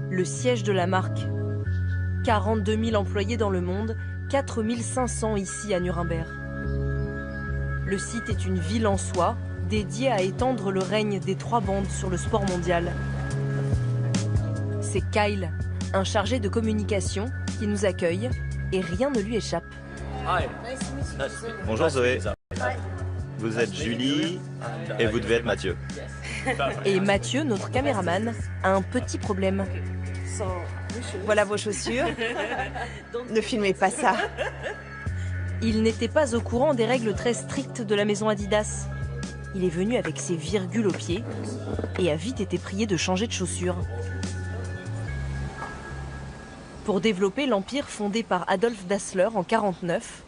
le siège de la marque. 42 000 employés dans le monde, 4 500 ici à Nuremberg. Le site est une ville en soi, dédiée à étendre le règne des 3 bandes sur le sport mondial. C'est Kyle, un chargé de communication, qui nous accueille et rien ne lui échappe. Bonjour Zoé. Vous êtes Julie et vous devez être Mathieu. Et Mathieu, notre caméraman, a un petit problème. Voilà vos chaussures. Ne filmez pas ça. Il n'était pas au courant des règles très strictes de la maison Adidas. Il est venu avec ses virgules aux pieds et a vite été prié de changer de chaussures. Pour développer l'empire fondé par Adolf Dassler en 1949,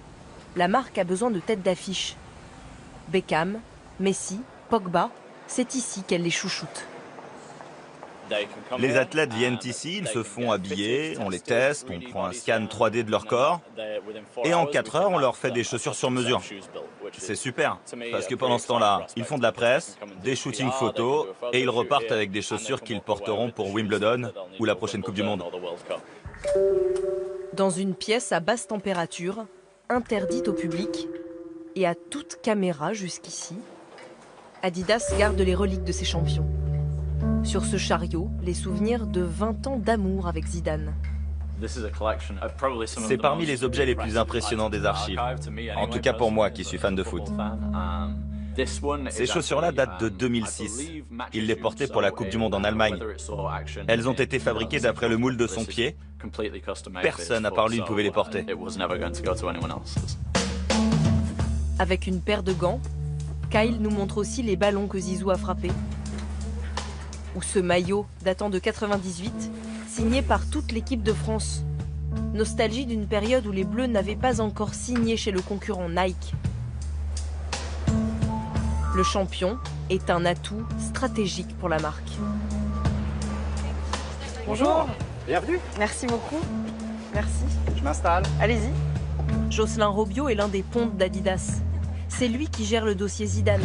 la marque a besoin de têtes d'affiche. Beckham, Messi, Pogba, c'est ici qu'elle les chouchoute. Les athlètes viennent ici, ils se font habiller, on les teste, on prend un scan 3D de leur corps et en 4 heures, on leur fait des chaussures sur mesure. C'est super, parce que pendant ce temps-là, ils font de la presse, des shootings photos et ils repartent avec des chaussures qu'ils porteront pour Wimbledon ou la prochaine Coupe du Monde. Dans une pièce à basse température, interdite au public et à toute caméra jusqu'ici, Adidas garde les reliques de ses champions. Sur ce chariot, les souvenirs de 20 ans d'amour avec Zidane. C'est parmi les objets les plus impressionnants des archives, en tout cas pour moi qui suis fan de foot. Ces chaussures-là datent de 2006. Il les portait pour la Coupe du Monde en Allemagne. Elles ont été fabriquées d'après le moule de son pied. Personne à part lui ne pouvait les porter. Avec une paire de gants, Kyle nous montre aussi les ballons que Zizou a frappés. Ou ce maillot datant de 98, signé par toute l'équipe de France. Nostalgie d'une période où les Bleus n'avaient pas encore signé chez le concurrent Nike. Le champion est un atout stratégique pour la marque. Bonjour, bienvenue. Merci beaucoup. Merci. Je m'installe. Allez-y. Jocelyn Robiot est l'un des pontes d'Adidas. C'est lui qui gère le dossier Zidane.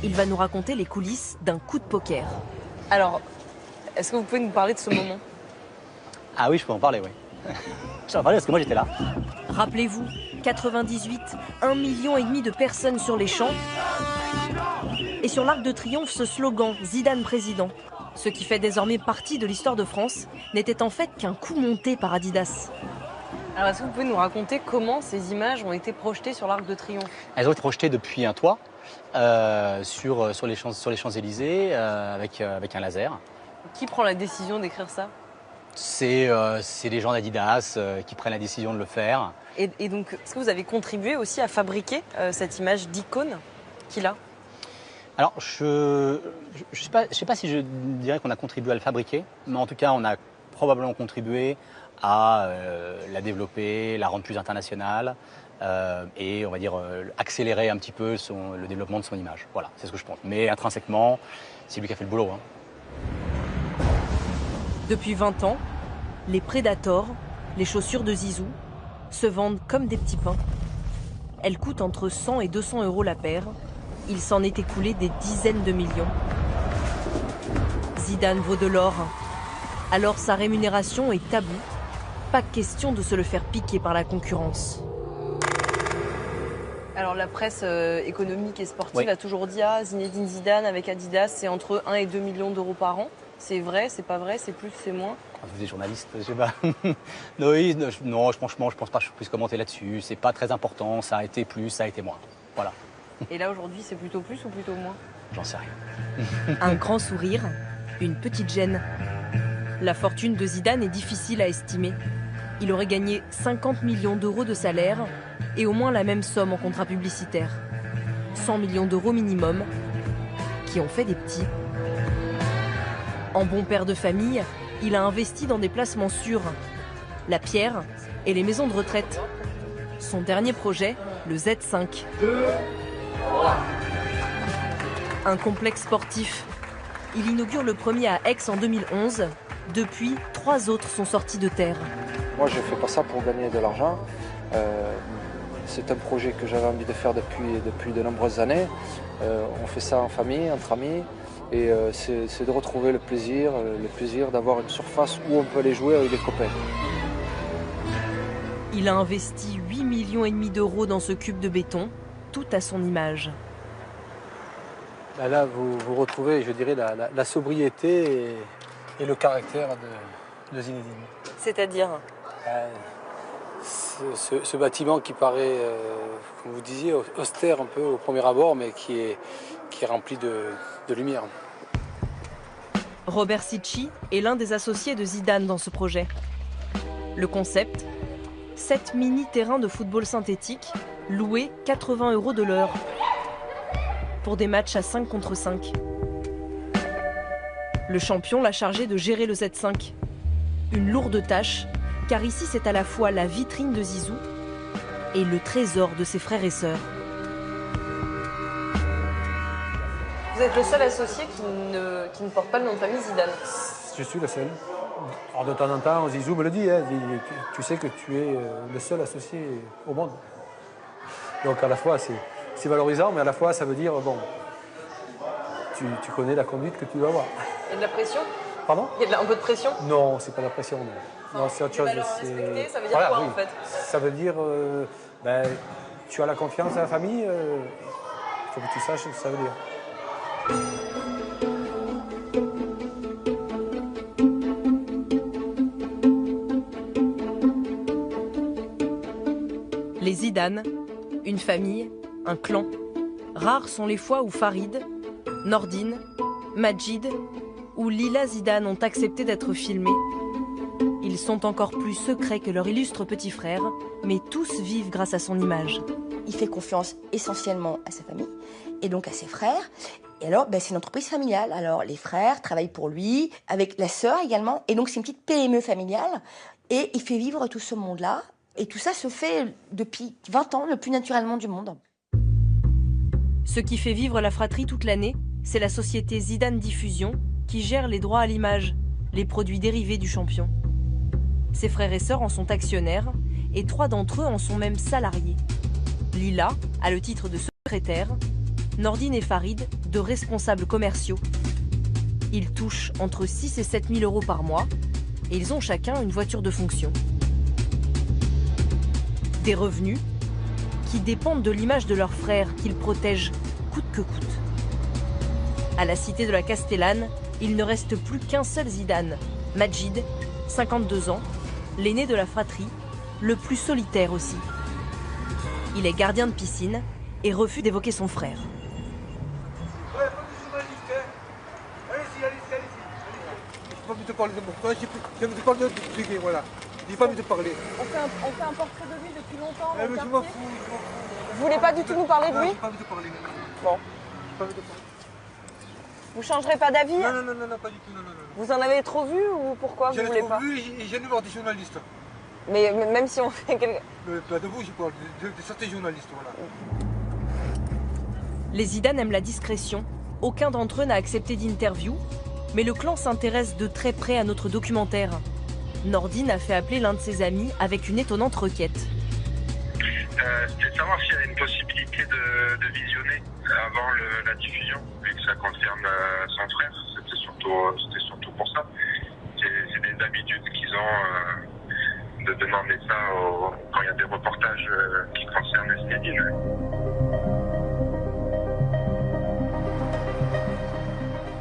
Il va nous raconter les coulisses d'un coup de poker. Alors, est-ce que vous pouvez nous parler de ce moment? Ah oui, je peux en parler, oui. Je peux en parler parce que moi j'étais là. Rappelez-vous, 98, 1,5 million de personnes sur les champs. Et sur l'Arc de Triomphe, ce slogan « Zidane président », ce qui fait désormais partie de l'histoire de France, n'était en fait qu'un coup monté par Adidas. Alors, est-ce que vous pouvez nous raconter comment ces images ont été projetées sur l'Arc de Triomphe? Elles ont été projetées depuis un toit sur les Champs-Élysées avec un laser. Qui prend la décision d'écrire ça? C'est les gens d'Adidas qui prennent la décision de le faire. Et donc, est-ce que vous avez contribué aussi à fabriquer cette image d'icône qu'il a? Alors, je sais pas si je dirais qu'on a contribué à le fabriquer, mais en tout cas, on a probablement contribué à la développer, la rendre plus internationale et, on va dire, accélérer un petit peu le développement de son image. Voilà, c'est ce que je pense. Mais intrinsèquement, c'est lui qui a fait le boulot. Depuis 20 ans, les Predator, les chaussures de Zizou, se vendent comme des petits pains. Elles coûtent entre 100 et 200 € la paire. Il s'en est écoulé des dizaines de millions. Zidane vaut de l'or. Alors sa rémunération est taboue. Pas question de se le faire piquer par la concurrence. Alors la presse économique et sportive a toujours dit Zinedine Zidane avec Adidas, c'est entre 1 et 2 millions d'euros par an. C'est vrai, c'est pas vrai, c'est plus, c'est moins? Vous êtes journaliste, je sais pas. Non, franchement, je pense pas que je puisse commenter là-dessus. C'est pas très important, ça a été plus, ça a été moins. Voilà. Et là aujourd'hui, c'est plutôt plus ou plutôt moins? J'en sais rien. Un grand sourire, une petite gêne. La fortune de Zidane est difficile à estimer. Il aurait gagné 50 millions d'euros de salaire et au moins la même somme en contrat publicitaire. 100 millions d'euros minimum, qui ont fait des petits. En bon père de famille, il a investi dans des placements sûrs, la pierre et les maisons de retraite. Son dernier projet, le Z5. Un complexe sportif. Il inaugure le premier à Aix en 2011. Depuis, 3 autres sont sortis de terre. Moi, je ne fais pas ça pour gagner de l'argent. C'est un projet que j'avais envie de faire depuis de nombreuses années. On fait ça en famille, entre amis. Et c'est de retrouver le plaisir d'avoir une surface où on peut aller jouer avec des copains. Il a investi 8,5 millions d'euros dans ce cube de béton, tout à son image. Là, vous retrouvez, je dirais, la sobriété et le caractère de Zinedine. C'est-à-dire ce bâtiment qui paraît, comme vous disiez, austère un peu au premier abord, mais qui est rempli de lumière. Robert Sicci est l'un des associés de Zidane dans ce projet. Le concept, 7 mini-terrains de football synthétique, loués 80 € de l'heure, pour des matchs à 5 contre 5. Le champion l'a chargé de gérer le Z5. Une lourde tâche, car ici c'est à la fois la vitrine de Zizou et le trésor de ses frères et sœurs. Vous êtes le seul associé qui ne porte pas le nom de famille Zidane. Je suis le seul. Alors de temps en temps, Zizou me le dit, tu sais que tu es le seul associé au monde. Donc à la fois c'est valorisant, mais à la fois ça veut dire, bon, tu connais la conduite que tu dois avoir. Il y a de la pression? Pardon? Il y a un peu de pression? Non, c'est pas de la pression. Non, c'est autre chose. Respecter, ça veut dire quoi en fait? Ça veut dire, tu as la confiance de la famille, il faut que tu saches ce que ça veut dire. Les Zidane, une famille, un clan. Rares sont les fois où Farid, Nordine, Majid ou Lila Zidane ont accepté d'être filmés. Ils sont encore plus secrets que leur illustre petit frère, mais tous vivent grâce à son image. Il fait confiance essentiellement à sa famille et donc à ses frères. Et alors, c'est une entreprise familiale. Alors, les frères travaillent pour lui, avec la sœur également. Et donc, c'est une petite PME familiale. Et il fait vivre tout ce monde-là. Et tout ça se fait depuis 20 ans, le plus naturellement du monde. Ce qui fait vivre la fratrie toute l'année, c'est la société Zidane Diffusion qui gère les droits à l'image, les produits dérivés du champion. Ses frères et sœurs en sont actionnaires et 3 d'entre eux en sont même salariés. Lila a le titre de secrétaire, Nordine et Farid de responsables commerciaux. Ils touchent entre 6 et 7 000 € par mois et ils ont chacun une voiture de fonction. Des revenus qui dépendent de l'image de leur frère qu'ils protègent coûte que coûte. À la cité de la Castellane, il ne reste plus qu'un seul Zidane, Majid, 52 ans, l'aîné de la fratrie, le plus solitaire aussi. Il est gardien de piscine et refuse d'évoquer son frère. parler de mon frère, j'ai envie de parler de Duguay, voilà. J'ai pas envie de parler. On fait un portrait de lui depuis longtemps dans le Je quartier. m'en fous. Vous voulez pas du tout nous parler de lui? J'ai pas envie de parler. Bon. J'ai pas envie de parler. Vous changerez pas d'avis? Non, pas du tout, non. Vous en avez trop vu ou pourquoi vous voulez pas? J'ai trop vu et j'ai vu voir des journalistes. Mais même si on fait quelque... Pas de vous, je parle de certains journalistes, voilà. Les Zidane aiment la discrétion. Aucun d'entre eux n'a accepté d'interview, mais le clan s'intéresse de très près à notre documentaire. Nordine a fait appeler l'un de ses amis avec une étonnante requête. C'était de savoir s'il y avait une possibilité de visionner avant la diffusion, vu que ça concerne son frère. C'était surtout pour ça. C'est des habitudes qu'ils ont de demander ça quand il y a des reportages qui concernent Zinedine.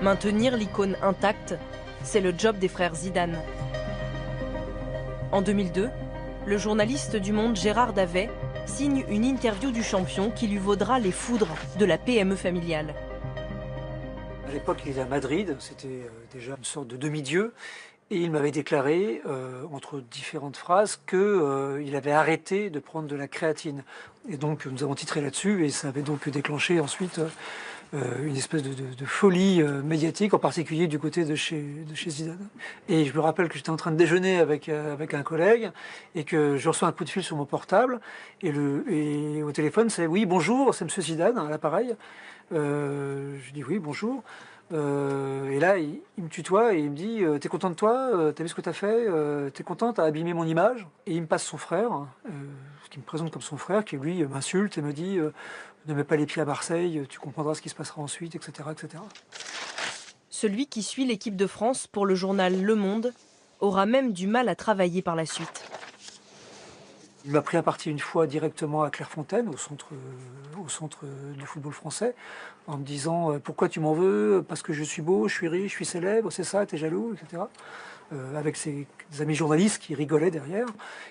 Maintenir l'icône intacte, c'est le job des frères Zidane. En 2002, le journaliste du Monde Gérard Davet signe une interview du champion qui lui vaudra les foudres de la PME familiale. À l'époque, il était à Madrid, c'était déjà une sorte de demi-dieu, et il m'avait déclaré, entre différentes phrases, qu'il avait arrêté de prendre de la créatine. Et donc, nous avons titré là-dessus, et ça avait donc déclenché ensuite une espèce de folie médiatique, en particulier du côté de chez Zidane. Et je me rappelle que j'étais en train de déjeuner avec un collègue et que je reçois un coup de fil sur mon portable et au téléphone c'est « Oui, bonjour, c'est monsieur Zidane à l'appareil ». Je dis « Oui, bonjour ». Et là, il me tutoie et il me dit « T'es content de toi? T'as vu ce que t'as fait? T'es content? T'as abîmé mon image ?» Et il me passe son frère, ce qui me présente comme son frère, qui lui m'insulte et me dit « Ne mets pas les pieds à Marseille, tu comprendras ce qui se passera ensuite, etc. etc. » Celui qui suit l'équipe de France pour le journal Le Monde aura même du mal à travailler par la suite. Il m'a pris à partie une fois directement à Clairefontaine, au centre du football français, en me disant « Pourquoi tu m'en veux? Parce que je suis beau, je suis riche, je suis célèbre, c'est ça, t'es jaloux, etc. » Avec ses amis journalistes qui rigolaient derrière.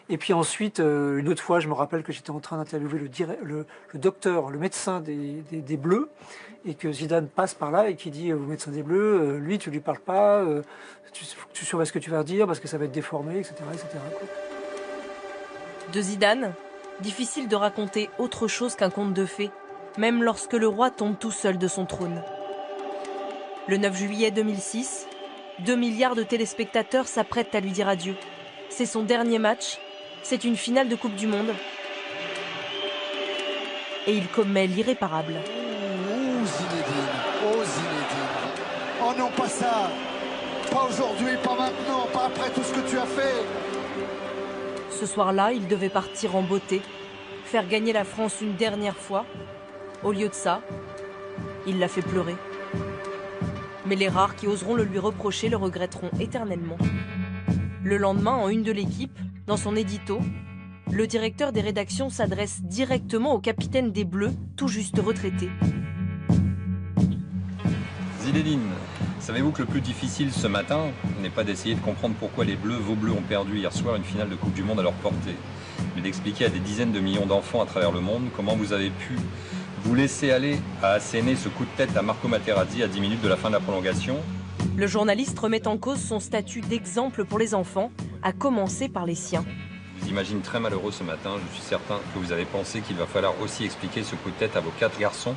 Et puis ensuite, une autre fois, je me rappelle que j'étais en train d'interviewer le docteur, le médecin des Bleus, et que Zidane passe par là et qui dit au médecin des Bleus, lui, tu lui parles pas, tu surveilles ce que tu vas dire parce que ça va être déformé, etc. etc. De Zidane, difficile de raconter autre chose qu'un conte de fées, même lorsque le roi tombe tout seul de son trône. Le 9 juillet 2006, 2 milliards de téléspectateurs s'apprêtent à lui dire adieu. C'est son dernier match, c'est une finale de Coupe du Monde. Et il commet l'irréparable. Oh Zinedine, oh non pas ça, pas aujourd'hui, pas maintenant, pas après tout ce que tu as fait. Ce soir-là, il devait partir en beauté, faire gagner la France une dernière fois. Au lieu de ça, il l'a fait pleurer. Mais les rares qui oseront le lui reprocher le regretteront éternellement. Le lendemain, en une de l'équipe, dans son édito, le directeur des rédactions s'adresse directement au capitaine des Bleus, tout juste retraité. Zinedine, savez-vous que le plus difficile ce matin n'est pas d'essayer de comprendre pourquoi les Bleus, vos Bleus, ont perdu hier soir une finale de Coupe du Monde à leur portée, mais d'expliquer à des dizaines de millions d'enfants à travers le monde comment vous avez pu vous laisser aller à asséner ce coup de tête à Marco Materazzi à 10 minutes de la fin de la prolongation. Le journaliste remet en cause son statut d'exemple pour les enfants, à commencer par les siens. Je vous imagine très malheureux ce matin. Je suis certain que vous avez pensé qu'il va falloir aussi expliquer ce coup de tête à vos 4 garçons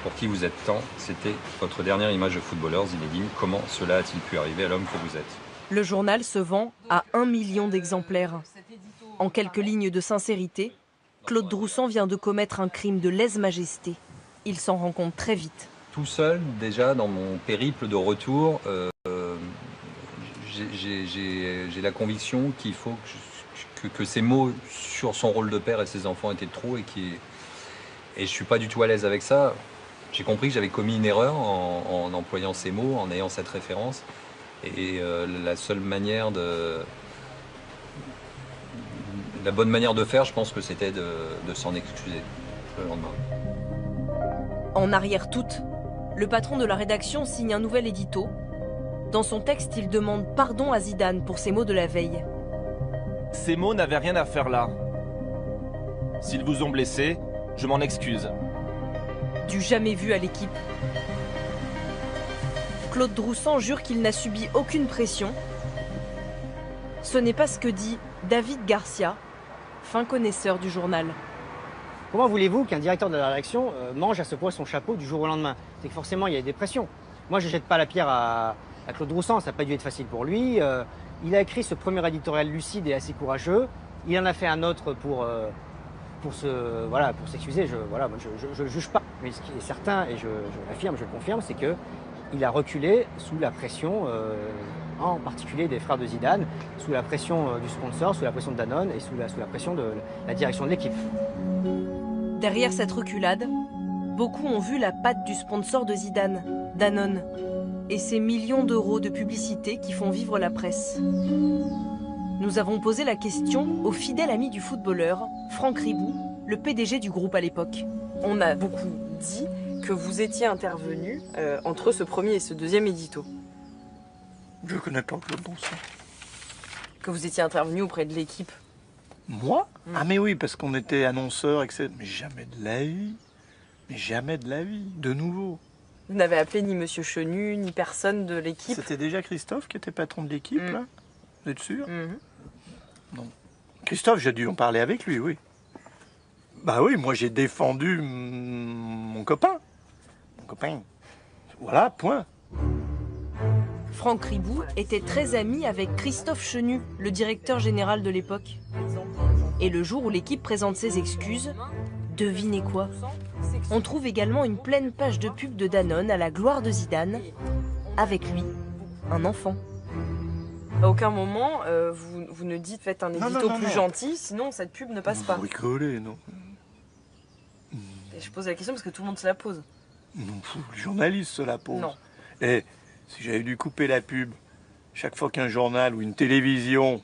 pour qui vous êtes tant. C'était votre dernière image de footballeur, Zinedine. Comment cela a-t-il pu arriver à l'homme que vous êtes? Le journal se vend à 1 million d'exemplaires. En quelques lignes de sincérité, Claude Droussan vient de commettre un crime de lèse-majesté. Il s'en rend compte très vite. Tout seul, déjà, dans mon périple de retour, j'ai la conviction qu'il faut que ces mots sur son rôle de père et ses enfants étaient trop et je ne suis pas du tout à l'aise avec ça. J'ai compris que j'avais commis une erreur en employant ces mots, en ayant cette référence. Et la seule manière la bonne manière de faire, je pense que c'était de s'en excuser le lendemain. En arrière-toute, le patron de la rédaction signe un nouvel édito. Dans son texte, il demande pardon à Zidane pour ses mots de la veille. Ces mots n'avaient rien à faire là. S'ils vous ont blessé, je m'en excuse. Du jamais vu à l'équipe. Claude Droussant jure qu'il n'a subi aucune pression. Ce n'est pas ce que dit David Garcia, fin connaisseur du journal. Comment voulez-vous qu'un directeur de la rédaction mange à ce point son chapeau du jour au lendemain? C'est que forcément, il y a des pressions. Moi, je ne jette pas la pierre à Claude Droussant, ça n'a pas dû être facile pour lui. Il a écrit ce premier éditorial lucide et assez courageux. Il en a fait un autre pour s'excuser. Je ne juge pas. Mais ce qui est certain, et je l'affirme, je le confirme, c'est qu'il a reculé sous la pression, en particulier des frères de Zidane, sous la pression du sponsor, sous la pression de Danone et sous la pression de la direction de l'équipe. Derrière cette reculade, beaucoup ont vu la patte du sponsor de Zidane, Danone, et ses millions d'euros de publicité qui font vivre la presse. Nous avons posé la question au fidèle ami du footballeur, Franck Ribou, le PDG du groupe à l'époque. On a beaucoup dit que vous étiez intervenu entre ce premier et ce deuxième édito. Je ne connais pas Claude Droussant. Que vous étiez intervenu auprès de l'équipe. Moi? Ah mais oui, parce qu'on était annonceurs, etc. Mais jamais de la vie. Mais jamais de la vie, de nouveau. Vous n'avez appelé ni Monsieur Chenu, ni personne de l'équipe. C'était déjà Christophe qui était patron de l'équipe, là? Vous êtes sûr? Non. Christophe, j'ai dû en parler avec lui, oui. Bah oui, moi j'ai défendu mon copain. Mon copain. Voilà, point. Franck Ribou était très ami avec Christophe Chenu, le directeur général de l'époque. Et le jour où l'équipe présente ses excuses, devinez quoi? On trouve également une pleine page de pub de Danone à la gloire de Zidane, avec lui, un enfant. À aucun moment, vous ne dites faites un édito plus gentil, sinon cette pub ne passe pas. Vous rigolez, non? Et je pose la question parce que tout le monde se la pose. Non, les journalistes se la posent. Non. Et si j'avais dû couper la pub, chaque fois qu'un journal ou une télévision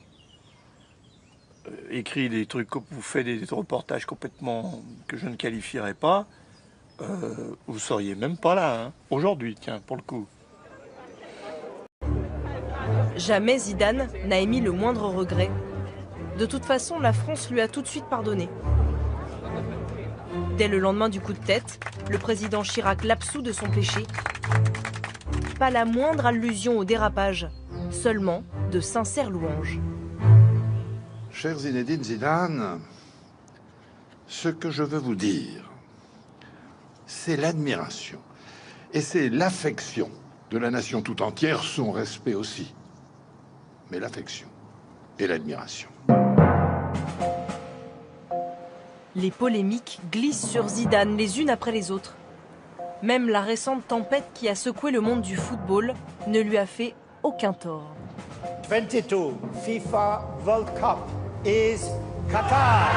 écrit des trucs, vous fait des reportages complètement que je ne qualifierais pas, vous seriez même pas là, hein. Aujourd'hui, tiens, pour le coup. Jamais Zidane n'a émis le moindre regret. De toute façon, la France lui a tout de suite pardonné. Dès le lendemain du coup de tête, le président Chirac l'absout de son péché. Pas la moindre allusion au dérapage, seulement de sincères louanges. Cher Zinedine Zidane, ce que je veux vous dire, c'est l'admiration et c'est l'affection de la nation tout entière, son respect aussi. Mais l'affection et l'admiration. Les polémiques glissent sur Zidane les unes après les autres. Même la récente tempête qui a secoué le monde du football ne lui a fait aucun tort. 22 FIFA World Cup is Qatar.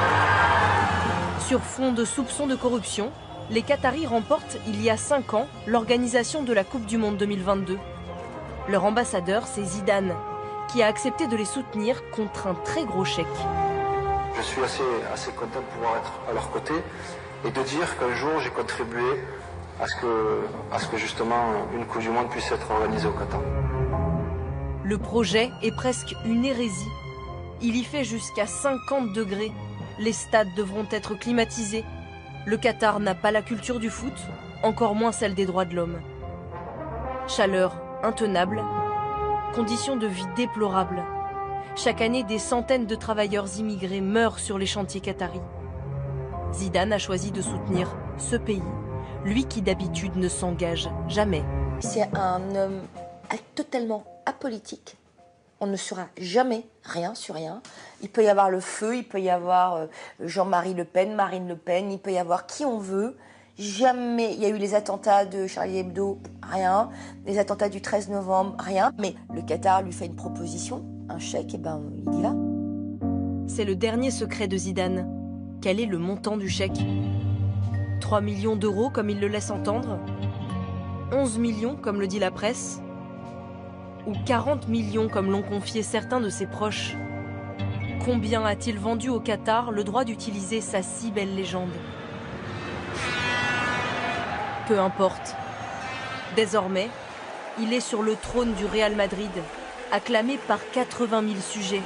Sur fond de soupçons de corruption, les Qataris remportent il y a 5 ans l'organisation de la Coupe du Monde 2022. Leur ambassadeur, c'est Zidane, qui a accepté de les soutenir contre un très gros chèque. Je suis assez content de pouvoir être à leur côté et de dire qu'un jour j'ai contribué à ce que justement une Coupe du Monde puisse être organisée au Qatar. Le projet est presque une hérésie. Il y fait jusqu'à 50 degrés. Les stades devront être climatisés. Le Qatar n'a pas la culture du foot, encore moins celle des droits de l'homme. Chaleur intenable, conditions de vie déplorables. Chaque année, des centaines de travailleurs immigrés meurent sur les chantiers qataris. Zidane a choisi de soutenir ce pays, lui qui d'habitude ne s'engage jamais. C'est un homme totalement apolitique. On ne saura jamais rien sur rien. Il peut y avoir le feu, il peut y avoir Jean-Marie Le Pen, Marine Le Pen, il peut y avoir qui on veut. Jamais, il y a eu les attentats de Charlie Hebdo, rien. Les attentats du 13 novembre, rien. Mais le Qatar lui fait une proposition, un chèque, et ben il y va. C'est le dernier secret de Zidane. Quel est le montant du chèque? 3 millions d'euros comme il le laisse entendre? 11 millions comme le dit la presse? Ou 40 millions comme l'ont confié certains de ses proches? Combien a-t-il vendu au Qatar le droit d'utiliser sa si belle légende? Peu importe. Désormais, il est sur le trône du Real Madrid, acclamé par 80 000 sujets.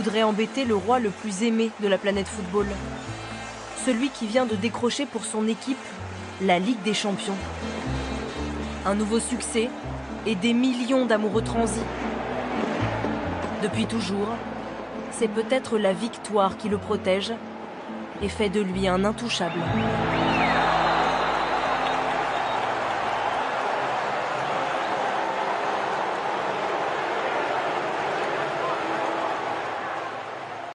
voudrait embêter le roi le plus aimé de la planète football. Celui qui vient de décrocher pour son équipe la Ligue des Champions. Un nouveau succès et des millions d'amoureux transis. Depuis toujours, c'est peut-être la victoire qui le protège et fait de lui un intouchable.